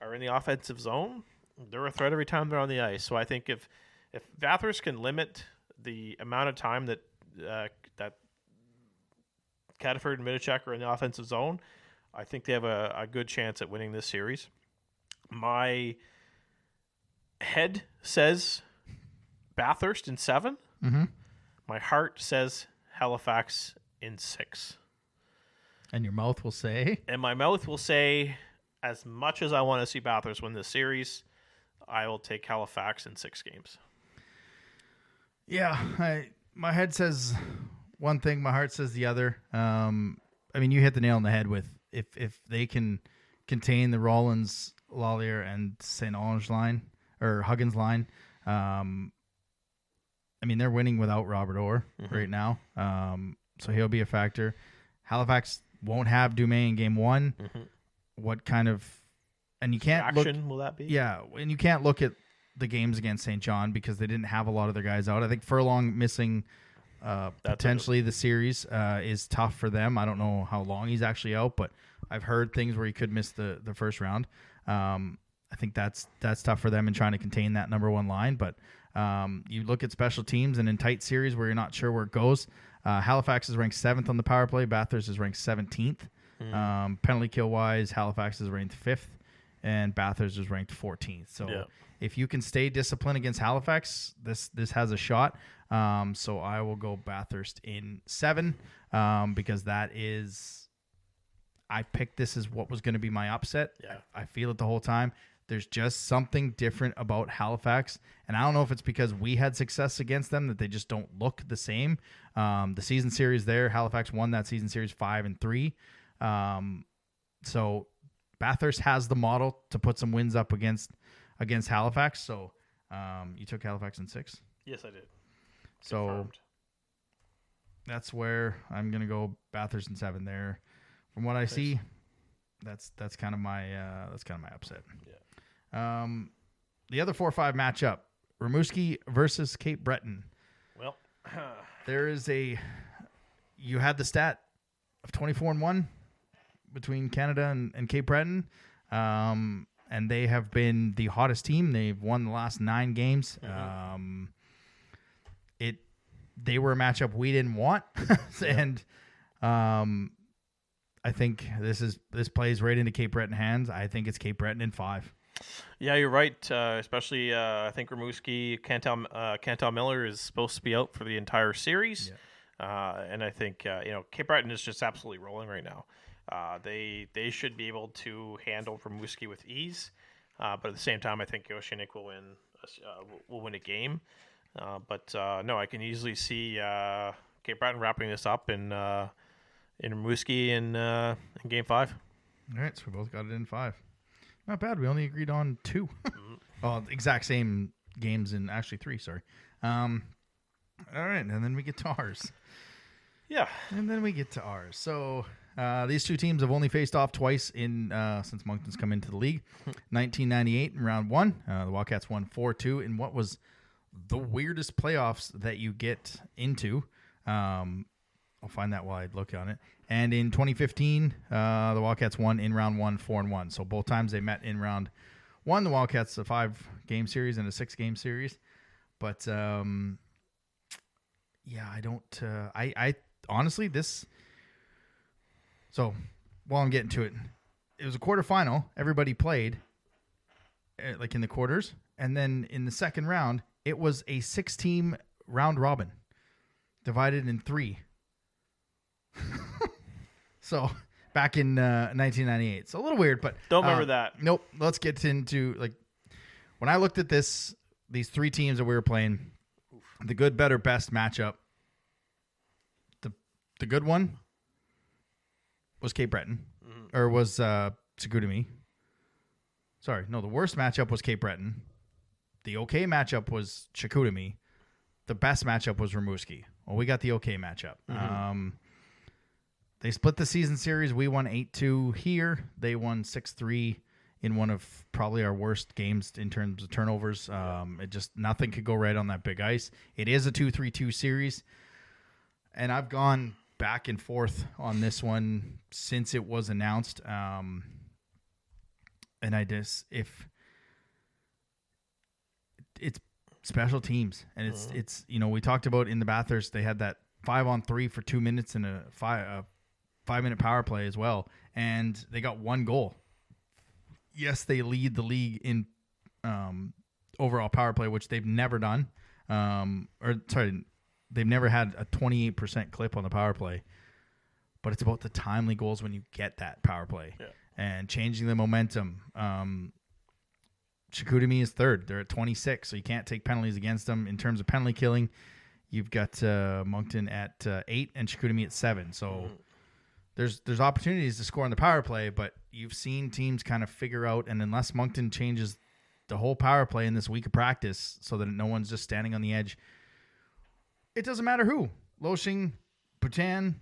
are in the offensive zone, they're a threat every time they're on the ice. So I think if Bathurst can limit the amount of time that Cataford and Vidicek are in the offensive zone, I think they have a good chance at winning this series. My head says Bathurst in 7. My heart says Halifax in 6. And your mouth will say? And my mouth will say, as much as I want to see Bathurst win this series, I will take Halifax in 6 games. Yeah, my head says one thing, my heart says the other. You hit the nail on the head with if they can contain the Rollins, Lallier, and St. Ange line, or Huggins line. They're winning without Robert Orr right now, so he'll be a factor. Halifax won't have Dumais in game 1. What kind of and you can't action will that be? Yeah, and you can't look at the games against St. John because they didn't have a lot of their guys out. I think Furlong missing potentially the series is tough for them. I don't know how long he's actually out, but I've heard things where he could miss the first round. I think that's tough for them in trying to contain that number 1 line. But you look at special teams and in tight series where you're not sure where it goes. Halifax is ranked 7th on the power play. Bathurst is ranked 17th. Penalty kill wise, Halifax is ranked 5th, and Bathurst is ranked 14th. So if you can stay disciplined against Halifax, this has a shot. So I will go Bathurst in 7 because that is. I picked this as what was going to be my upset. Yeah. I feel it the whole time. There's just something different about Halifax. And I don't know if it's because we had success against them that they just don't look the same. The season series there, Halifax won that season series 5-3. So Bathurst has the model to put some wins up against Halifax. So you took Halifax in 6? Yes, I did. So Confirmed. That's where I'm going to go Bathurst in 7 there. From what I see, that's kind of my upset. Yeah. The other 4-5 matchup, Rimouski versus Cape Breton. Well, you had the stat of 24-1 between Canada and Cape Breton, and they have been the hottest team. They've won the last 9 games. They were a matchup we didn't want, and I think this plays right into Cape Breton hands. I think it's Cape Breton in 5. Yeah, you're right. Especially, I think Rimouski, Cantal Miller is supposed to be out for the entire series, and I think Cape Breton is just absolutely rolling right now. They should be able to handle Rimouski with ease, but at the same time, I think Oceanic will win a game. But I can easily see Cape Breton wrapping this up in Rimouski in game 5. All right, so we both got it in 5. Not bad. We only agreed on 2. Well, exact same games in actually 3. Sorry. All right, and then we get to ours. Yeah, and then we get to ours. So these two teams have only faced off twice since Moncton's come into the league. 1998 in round 1, the Wildcats won 4-2 in what was the weirdest playoffs that you get into. I'll find that while I look on it. And in 2015, the Wildcats won in round 1, 4-1. So both times they met in round 1, the Wildcats a 5-game series and a 6-game series. But I don't. I honestly this. So while I'm getting to it, it was a quarterfinal. Everybody played, like in the quarters, and then in the second round, it was a 6-team round robin, divided in 3. So back in 1998. It's a little weird, but Don't remember that. Nope. Let's get into when I looked at these 3 teams that we were playing, the good, better, best matchup. The good one was Cape Breton, or was Chicoutimi. Sorry, no, the worst matchup was Cape Breton. The okay matchup was Chicoutimi. The best matchup was Rimouski. Well, we got the okay matchup. They split the season series. We won 8-2 here. They won 6-3 in one of probably our worst games in terms of turnovers. It just nothing could go right on that big ice. It is a 2-3-2 series, and I've gone back and forth on this one since it was announced. And if it's special teams, and it's we talked about in the Bathurst, they had that 5-on-3 for 2 minutes and a 5-minute power play as well, and they got 1 goal. Yes, they lead the league in overall power play, which they've never done. They've never had a 28% clip on the power play. But it's about the timely goals when you get that power play and changing the momentum. Chicoutimi is 3rd. They're at 26, so you can't take penalties against them. In terms of penalty killing, you've got Moncton at 8 and Chicoutimi at 7. So there's opportunities to score on the power play, but you've seen teams kind of figure out, and unless Moncton changes the whole power play in this week of practice so that no one's just standing on the edge, it doesn't matter who. Loshing, Bhutan,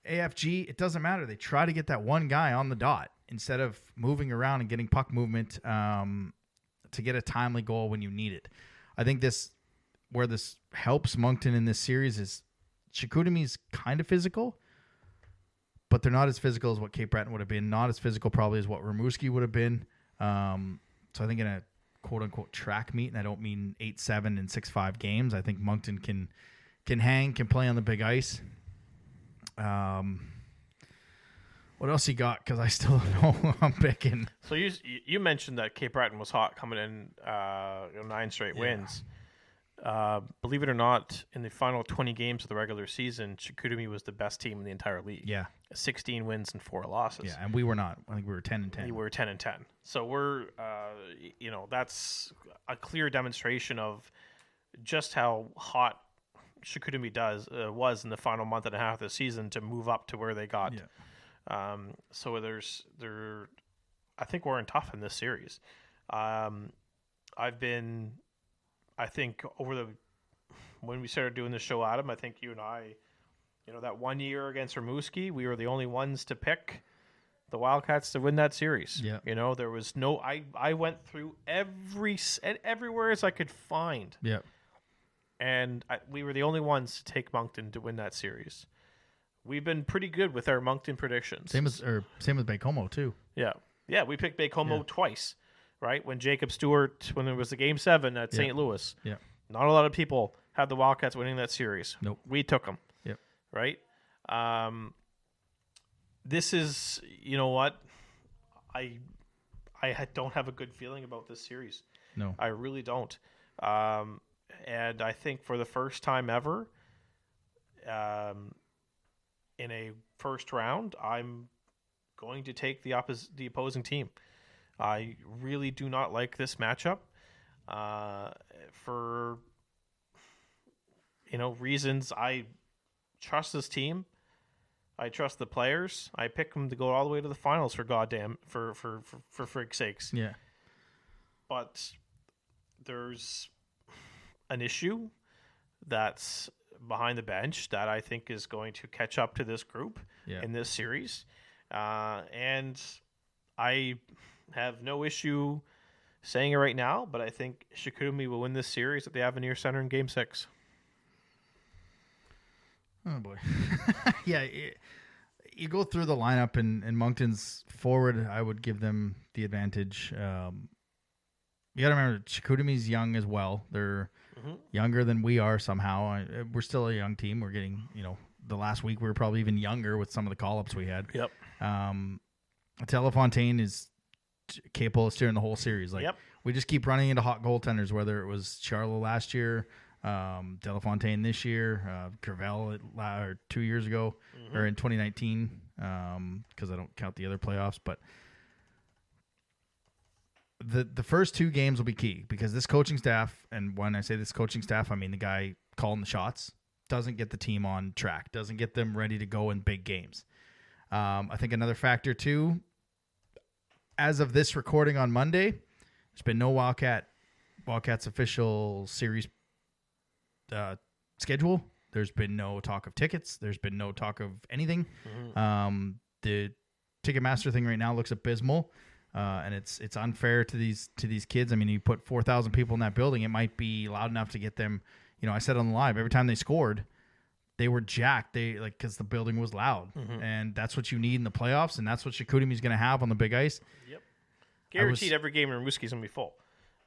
AFG, it doesn't matter. They try to get that one guy on the dot instead of moving around and getting puck movement to get a timely goal when you need it. I think where this helps Moncton in this series is Chicoutimi's kind of physical, but they're not as physical as what Cape Breton would have been. Not as physical probably as what Rimouski would have been. So I think in a quote-unquote track meet, and I don't mean 8-7 and 6-5 games, I think Moncton can hang, can play on the big ice. What else you got? Because I still don't know who I'm picking. So you mentioned that Cape Breton was hot coming in 9 straight wins. Believe it or not, in the final 20 games of the regular season, Chicoutimi was the best team in the entire league. Yeah. 16 wins and 4 losses. Yeah, and we were not. I think we were 10-10. We were 10-10. So we're, that's a clear demonstration of just how hot Chicoutimi was in the final month and a half of the season to move up to where they got. Yeah. So I think we're in tough in this series. When we started doing the show, Adam, I think you and I, that 1 year against Rimouski, we were the only ones to pick the Wildcats to win that series. Yeah. There was no, I went through everywhere as I could find. Yeah. And we were the only ones to take Moncton to win that series. We've been pretty good with our Moncton predictions. Same as Baie-Comeau too. Yeah. Yeah, we picked Baie-Comeau twice, right? When Jacob Stewart, when there was the Game 7 at St. Louis. Yeah. Not a lot of people had the Wildcats winning that series. Nope. We took them. Yep. Right? This is, you know what? I don't have a good feeling about this series. No. I really don't. And I think for the first time ever, in a first round, I'm going to take the opposing team. I really do not like this matchup for reasons. I trust this team. I trust the players. I pick them to go all the way to the finals for frig's sakes. Yeah. But there's an issue that's behind the bench that I think is going to catch up to this group in this series. And I have no issue saying it right now, but I think Chicoutimi will win this series at the Avenir Center in Game 6. Oh boy. Yeah, you go through the lineup and Moncton's forward. I would give them the advantage. You got to remember, Chicoutimi's young as well. They're younger than we are somehow. We're still a young team. We're getting, the last week we were probably even younger with some of the call-ups we had. Yep. Telefontaine is capable of steering the whole series. We just keep running into hot goaltenders, whether it was Charlo last year, Telefontaine this year, Gravel 2 years ago, or in 2019, because I don't count the other playoffs. But the first 2 games will be key because this coaching staff, and when I say this coaching staff, I mean the guy calling the shots, doesn't get the team on track, doesn't get them ready to go in big games. I think another factor too, as of this recording on Monday, there's been no Wildcats official series schedule. There's been no talk of tickets. There's been no talk of anything. The Ticketmaster thing right now looks abysmal, and it's unfair to these kids. I mean, you put 4,000 people in that building, it might be loud enough to get them. I said on the live, every time they scored, they were jacked. Because the building was loud, and that's what you need in the playoffs, and that's what Chicoutimi's going to have on the big ice. Yep, guaranteed every game in Rimouski's going to be full.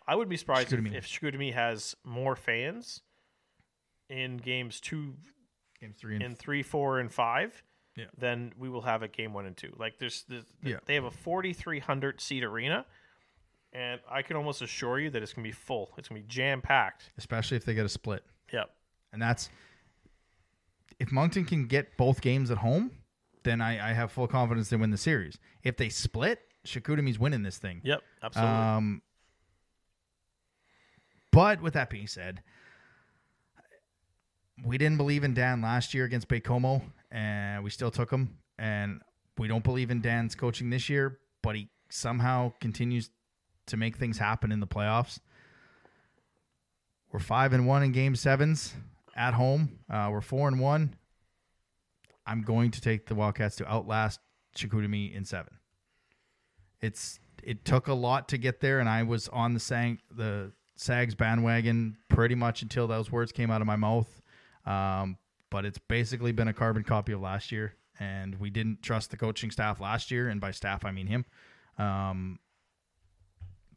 I would be surprised if Chicoutimi has more fans in games 2, games 3, and 3, 4, and 5. Yeah. Then we will have at game 1 and 2. They have a 4,300 seat arena, and I can almost assure you that it's going to be full. It's going to be jam packed, especially if they get a split. Yep. And that's if Moncton can get both games at home, then I have full confidence they win the series. If they split, Chicoutimi's winning this thing. Yep, absolutely. But with that being said, we didn't believe in Dan last year against Baie-Comeau, and we still took him. And we don't believe in Dan's coaching this year, but he somehow continues to make things happen in the playoffs. We're 5-1 in Game 7s at home. We're 4-1. I'm going to take the Wildcats to outlast Chicoutimi in 7. It took a lot to get there, and I was on the Sags bandwagon pretty much until those words came out of my mouth. But it's basically been a carbon copy of last year, and we didn't trust the coaching staff last year, and by staff I mean him.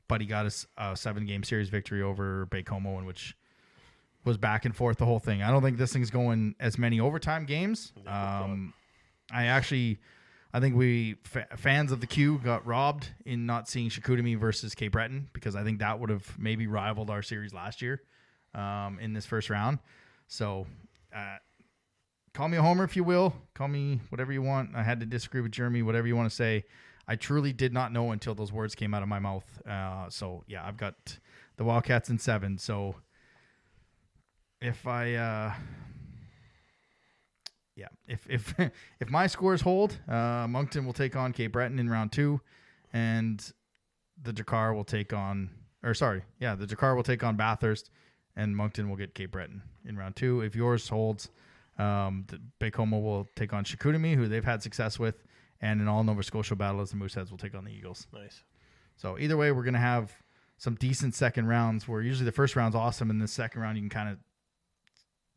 But he got us a 7-game series victory over Baie-Comeau, in which was back and forth the whole thing. I don't think this thing's going as many overtime games. I think we fans of the Q got robbed in not seeing Chicoutimi versus Cape Breton, because I think that would have maybe rivaled our series last year in this first round. So call me a homer if you will. Call me whatever you want. I had to disagree with Jeremy, whatever you want to say. I truly did not know until those words came out of my mouth. So, yeah, I've got the Wildcats in 7. So if if my scores hold, Moncton will take on Cape Breton in round 2, and the Drakkar will take on Bathurst, and Moncton will get Cape Breton in round 2. If yours holds, the Baie-Comeau will take on Chicoutimi, who they've had success with, and an all Nova Scotia battle as the Mooseheads will take on the Eagles. Nice. So either way, we're going to have some decent second rounds, where usually the first round's awesome, and the second round you can kind of,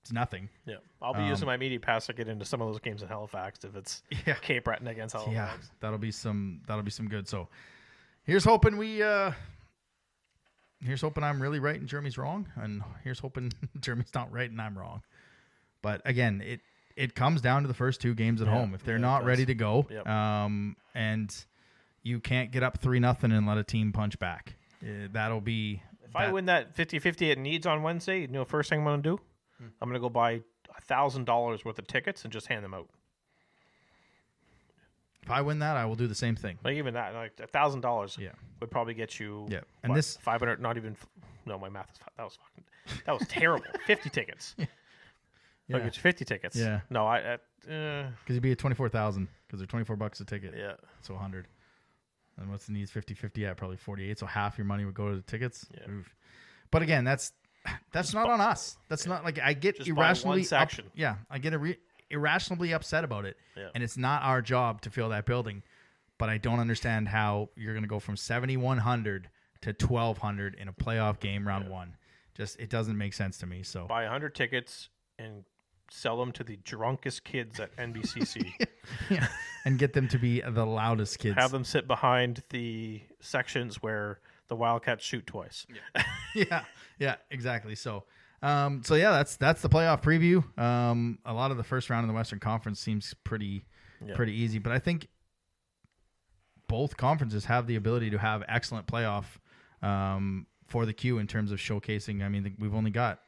it's nothing. Yeah, I'll be using my media pass to get into some of those games in Halifax if it's Cape Breton against Halifax. Yeah, that'll be some good. So here's hoping I'm really right and Jeremy's wrong, and here's hoping Jeremy's not right and I'm wrong. But again, it comes down to the first 2 games at home. If they're not ready to go, and you can't get up 3-0 and let a team punch back, that'll be. If I win that 50-50 at Needs on Wednesday, first thing I'm going to do? I'm going to go buy $1,000 worth of tickets and just hand them out. If I win that, I will do the same thing. Like even that, like $1,000 would probably get you. Yeah, and this 500. Not even. No, my math is that was terrible. 50 tickets. Yeah, get you 50 tickets. Yeah. No, because you'd be at 24,000 because they're $24 a ticket. Yeah. So 100. And what's the needs 50-50? Yeah, probably 48. So half your money would go to the tickets. Yeah. Oof. But again, that's not on us. That's not like I get just irrationally I get irrationally upset about it, and it's not our job to fill that building. But I don't understand how you're going to go from 7,100 to 1,200 in a playoff game round 1. Just it doesn't make sense to me. So buy 100 tickets and sell them to the drunkest kids at NBCC. Yeah, and get them to be the loudest kids. Have them sit behind the sections where the Wildcats shoot twice. Yeah, exactly. So, that's the playoff preview. A lot of the first round in the Western Conference seems pretty easy, but I think both conferences have the ability to have excellent playoff for the Q in terms of showcasing. I mean, we've only got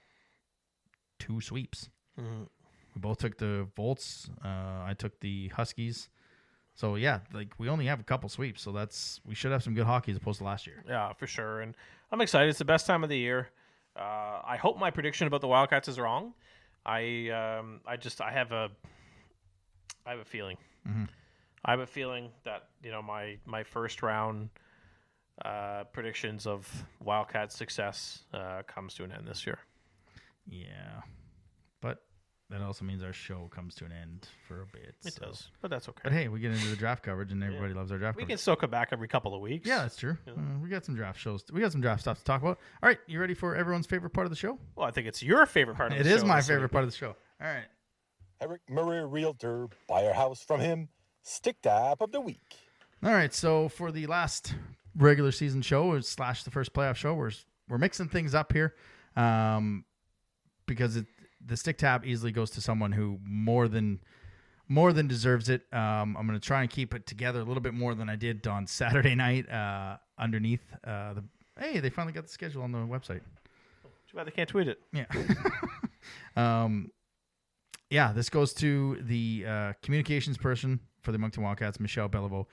2 sweeps. Mm-hmm. We both took the Volts. I took the Huskies. So yeah, like we only have a couple sweeps, so we should have some good hockey as opposed to last year. Yeah, for sure. And I'm excited. It's the best time of the year. I hope my prediction about the Wildcats is wrong. I have a feeling. Mm-hmm. I have a feeling that my first round predictions of Wildcats success comes to an end this year. Yeah, but that also means our show comes to an end for a bit. It does, but that's okay. But hey, we get into the draft coverage, and everybody loves our draft coverage. We can still come back every couple of weeks. Yeah, that's true. Yeah. We got some draft shows. We got some draft stuff to talk about. All right, you ready for everyone's favorite part of the show? Well, I think it's your favorite part of the show. It is my favorite part of the show. All right. Eric Murray, Realtor, buy your house from him. Stick Tap of the Week. All right, so for the last regular season show / the first playoff show, we're mixing things up here, because the Stick Tap easily goes to someone who more than deserves it. I'm going to try and keep it together a little bit more than I did on Saturday night. Underneath they finally got the schedule on the website. Too bad they can't tweet it. Yeah. This goes to the communications person for the Moncton Wildcats, Michelle Beliveau.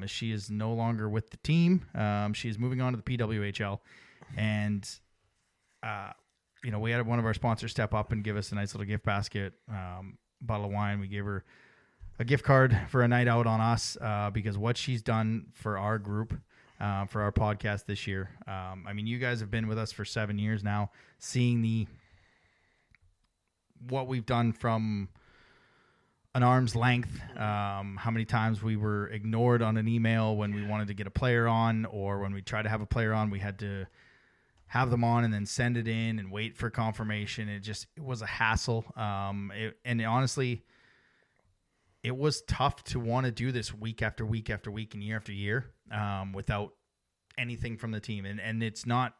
She is no longer with the team. She is moving on to the PWHL, and we had one of our sponsors step up and give us a nice little gift basket, bottle of wine. We gave her a gift card for a night out on us because what she's done for our group, for our podcast this year. I mean, you guys have been with us for 7 years now, seeing what we've done from an arm's length, how many times we were ignored on an email when we wanted to get a player on, or when we tried to have a player on, we had to have them on and then send it in and wait for confirmation. It was a hassle. And honestly, it was tough to want to do this week after week after week and year after year without anything from the team. And it's not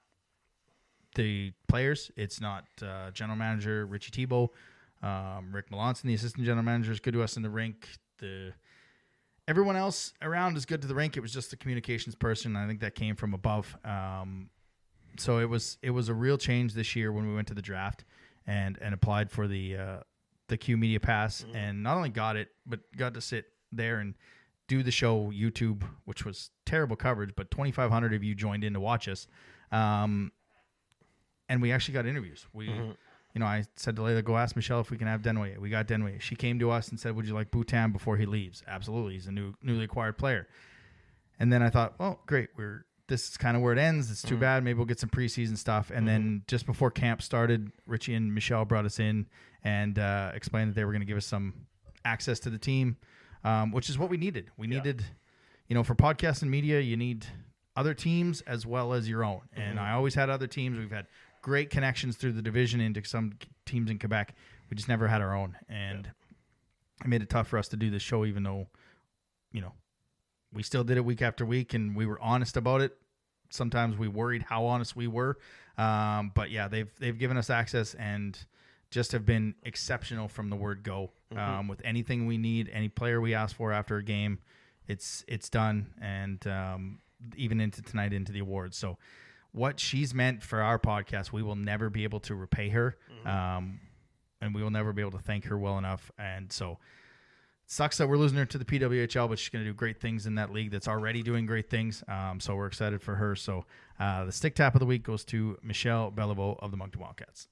the players. It's not general manager Richie Tebow. Rick Melanson, the assistant general manager, is good to us in the rink. Everyone else around is good to the rink. It was just the communications person. I think that came from above. So it was a real change this year when we went to the draft and applied for the Q Media Pass, and not only got it, but got to sit there and do the show YouTube, which was terrible coverage, but 2,500 of you joined in to watch us. And we actually got interviews. I said to Layla, go ask Michelle if we can have Denway. We got Denway. She came to us and said, would you like Bhutan before he leaves? Absolutely. He's a newly acquired player. And then I thought, well, great. This is kind of where it ends. It's too bad. Maybe we'll get some preseason stuff. And then just before camp started, Richie and Michelle brought us in and explained that they were going to give us some access to the team, which is what we needed. We needed, for podcast and media, you need other teams as well as your own. And I always had other teams. We've had great connections through the division into some teams in Quebec. We just never had our own. And it made it tough for us to do this show, even though, we still did it week after week and we were honest about it. Sometimes we worried how honest we were. But yeah, they've given us access and just have been exceptional from the word go. With anything we need, any player we ask for after a game, it's done. And even into tonight, into the awards. So what she's meant for our podcast, we will never be able to repay her. And we will never be able to thank her well enough. And so it sucks that we're losing her to the PWHL, but she's going to do great things in that league that's already doing great things. So we're excited for her. So the Stick Tap of the Week goes to Michelle Beliveau of the Moncton Wildcats.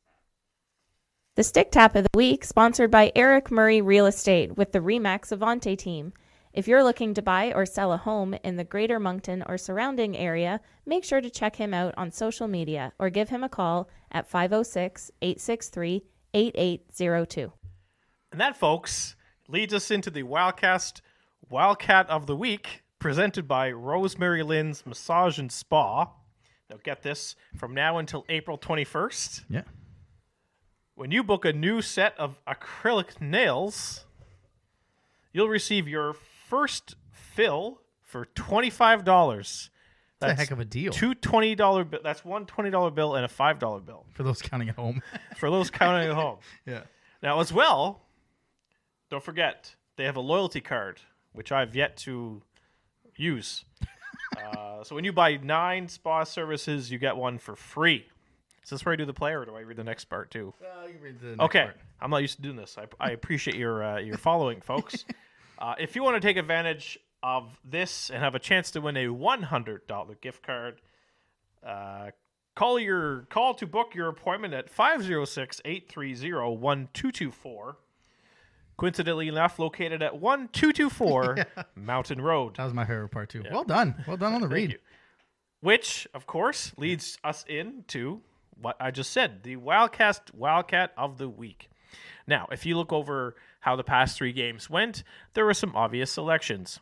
The Stick Tap of the Week, sponsored by Eric Murray Real Estate with the RE/MAX Avante team. If you're looking to buy or sell a home in the greater Moncton or surrounding area, make sure to check him out on social media or give him a call at 506-863-8802. And that, folks, leads us into the Wildcast Wildcat of the Week, presented by Rosemary Lynn's Massage and Spa. Now get this, from now until April 21st. Yeah. when you book a new set of acrylic nails, you'll receive your first fill for $25. That's a heck of a deal. Two $20 that's one $20 bill and a $5 bill. For those counting at home. For those counting at home. Yeah. Now, as well, don't forget, they have a loyalty card, which I've yet to use. So when you buy 9 spa services, you get one for free. Is this where I do the play, or do I read the next part too? You read the next okay, part. I'm not used to doing this. I appreciate your following, folks. If you want to take advantage of this and have a chance to win a $100 gift card, call to book your appointment at 506-830-1224. Coincidentally enough, located at 1224 Mountain Road. That was my favorite part too. Yeah. Well done on the read. You. Which, of course, leads us into what I just said, the Wildcast Wildcat of the Week. Now, if you look over how the past 3 games went, there were some obvious selections.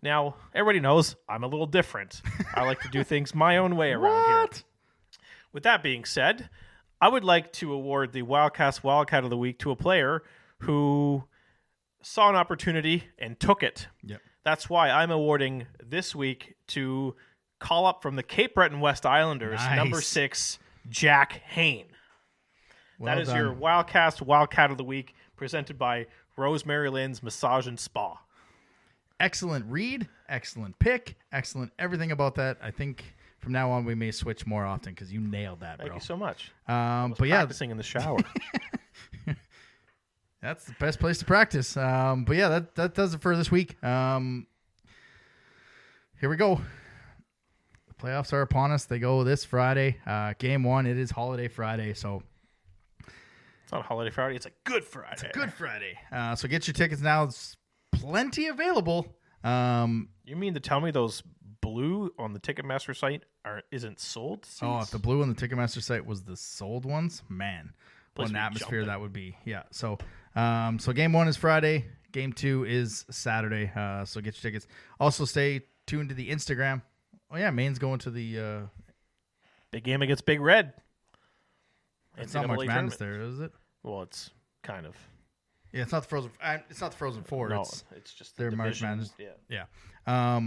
Now, everybody knows I'm a little different. I like to do things my own way around here. With that being said, I would like to award the Wildcast Wildcat of the Week to a player who saw an opportunity and took it. Yep. That's why I'm awarding this week to call up from the Cape Breton West Islanders, Nice. number 6, Jack Hain. Well that is done. your Wildcast Wildcat of the Week, presented by Rosemary Lynn's Massage and Spa. Excellent read, excellent pick, excellent everything about that. I think from now on we may switch more often because you nailed that, bro. Thank you so much. But yeah, practicing in the shower. that's the best place to practice. But yeah, that does it for this week. Here we go. The playoffs are upon us. They go this Friday. Game 1. It is Holiday Friday, so It's not a Holiday Friday. It's a Good Friday. it's a Good Friday. So get your tickets now. It's plenty available. You mean to tell me those blue on the Ticketmaster site isn't sold seats? Oh, if the blue on the Ticketmaster site was the sold ones, man, what Place an would be atmosphere jumping. that would be. Yeah. So, so game 1 is Friday. Game 2 is Saturday. So get your tickets. Also, stay tuned to the Instagram. Oh yeah, Maine's going to the. Big game against Big Red. It's not March NCAA Madness tournament. there, is it? Well, it's kind of. Yeah, it's not the Frozen. It's not the Frozen Four. No, it's just the their March division. Madness. Yeah. Yeah.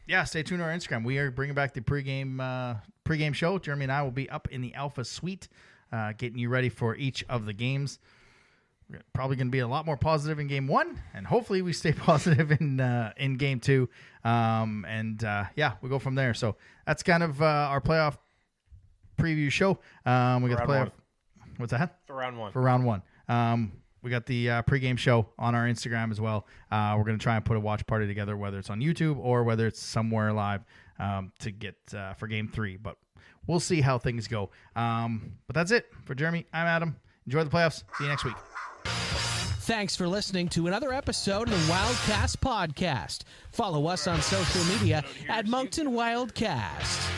Yeah. Stay tuned to our Instagram. We are bringing back the pregame show. Jeremy and I will be up in the Alpha Suite, getting you ready for each of the games. We're probably going to be a lot more positive in game 1, and hopefully we stay positive in game 2. Yeah, we'll go from there. So that's kind of our playoff preview show. We got the round playoff. one. What's that? For round 1. For round 1. We got the pregame show on our Instagram as well. We're going to try and put a watch party together, whether it's on YouTube or whether it's somewhere live to get for game 3. But we'll see how things go. But that's it. For Jeremy, I'm Adam. Enjoy the playoffs. See you next week. Thanks for listening to another episode of the Wildcast Podcast. Follow us on social media at Moncton Wildcast.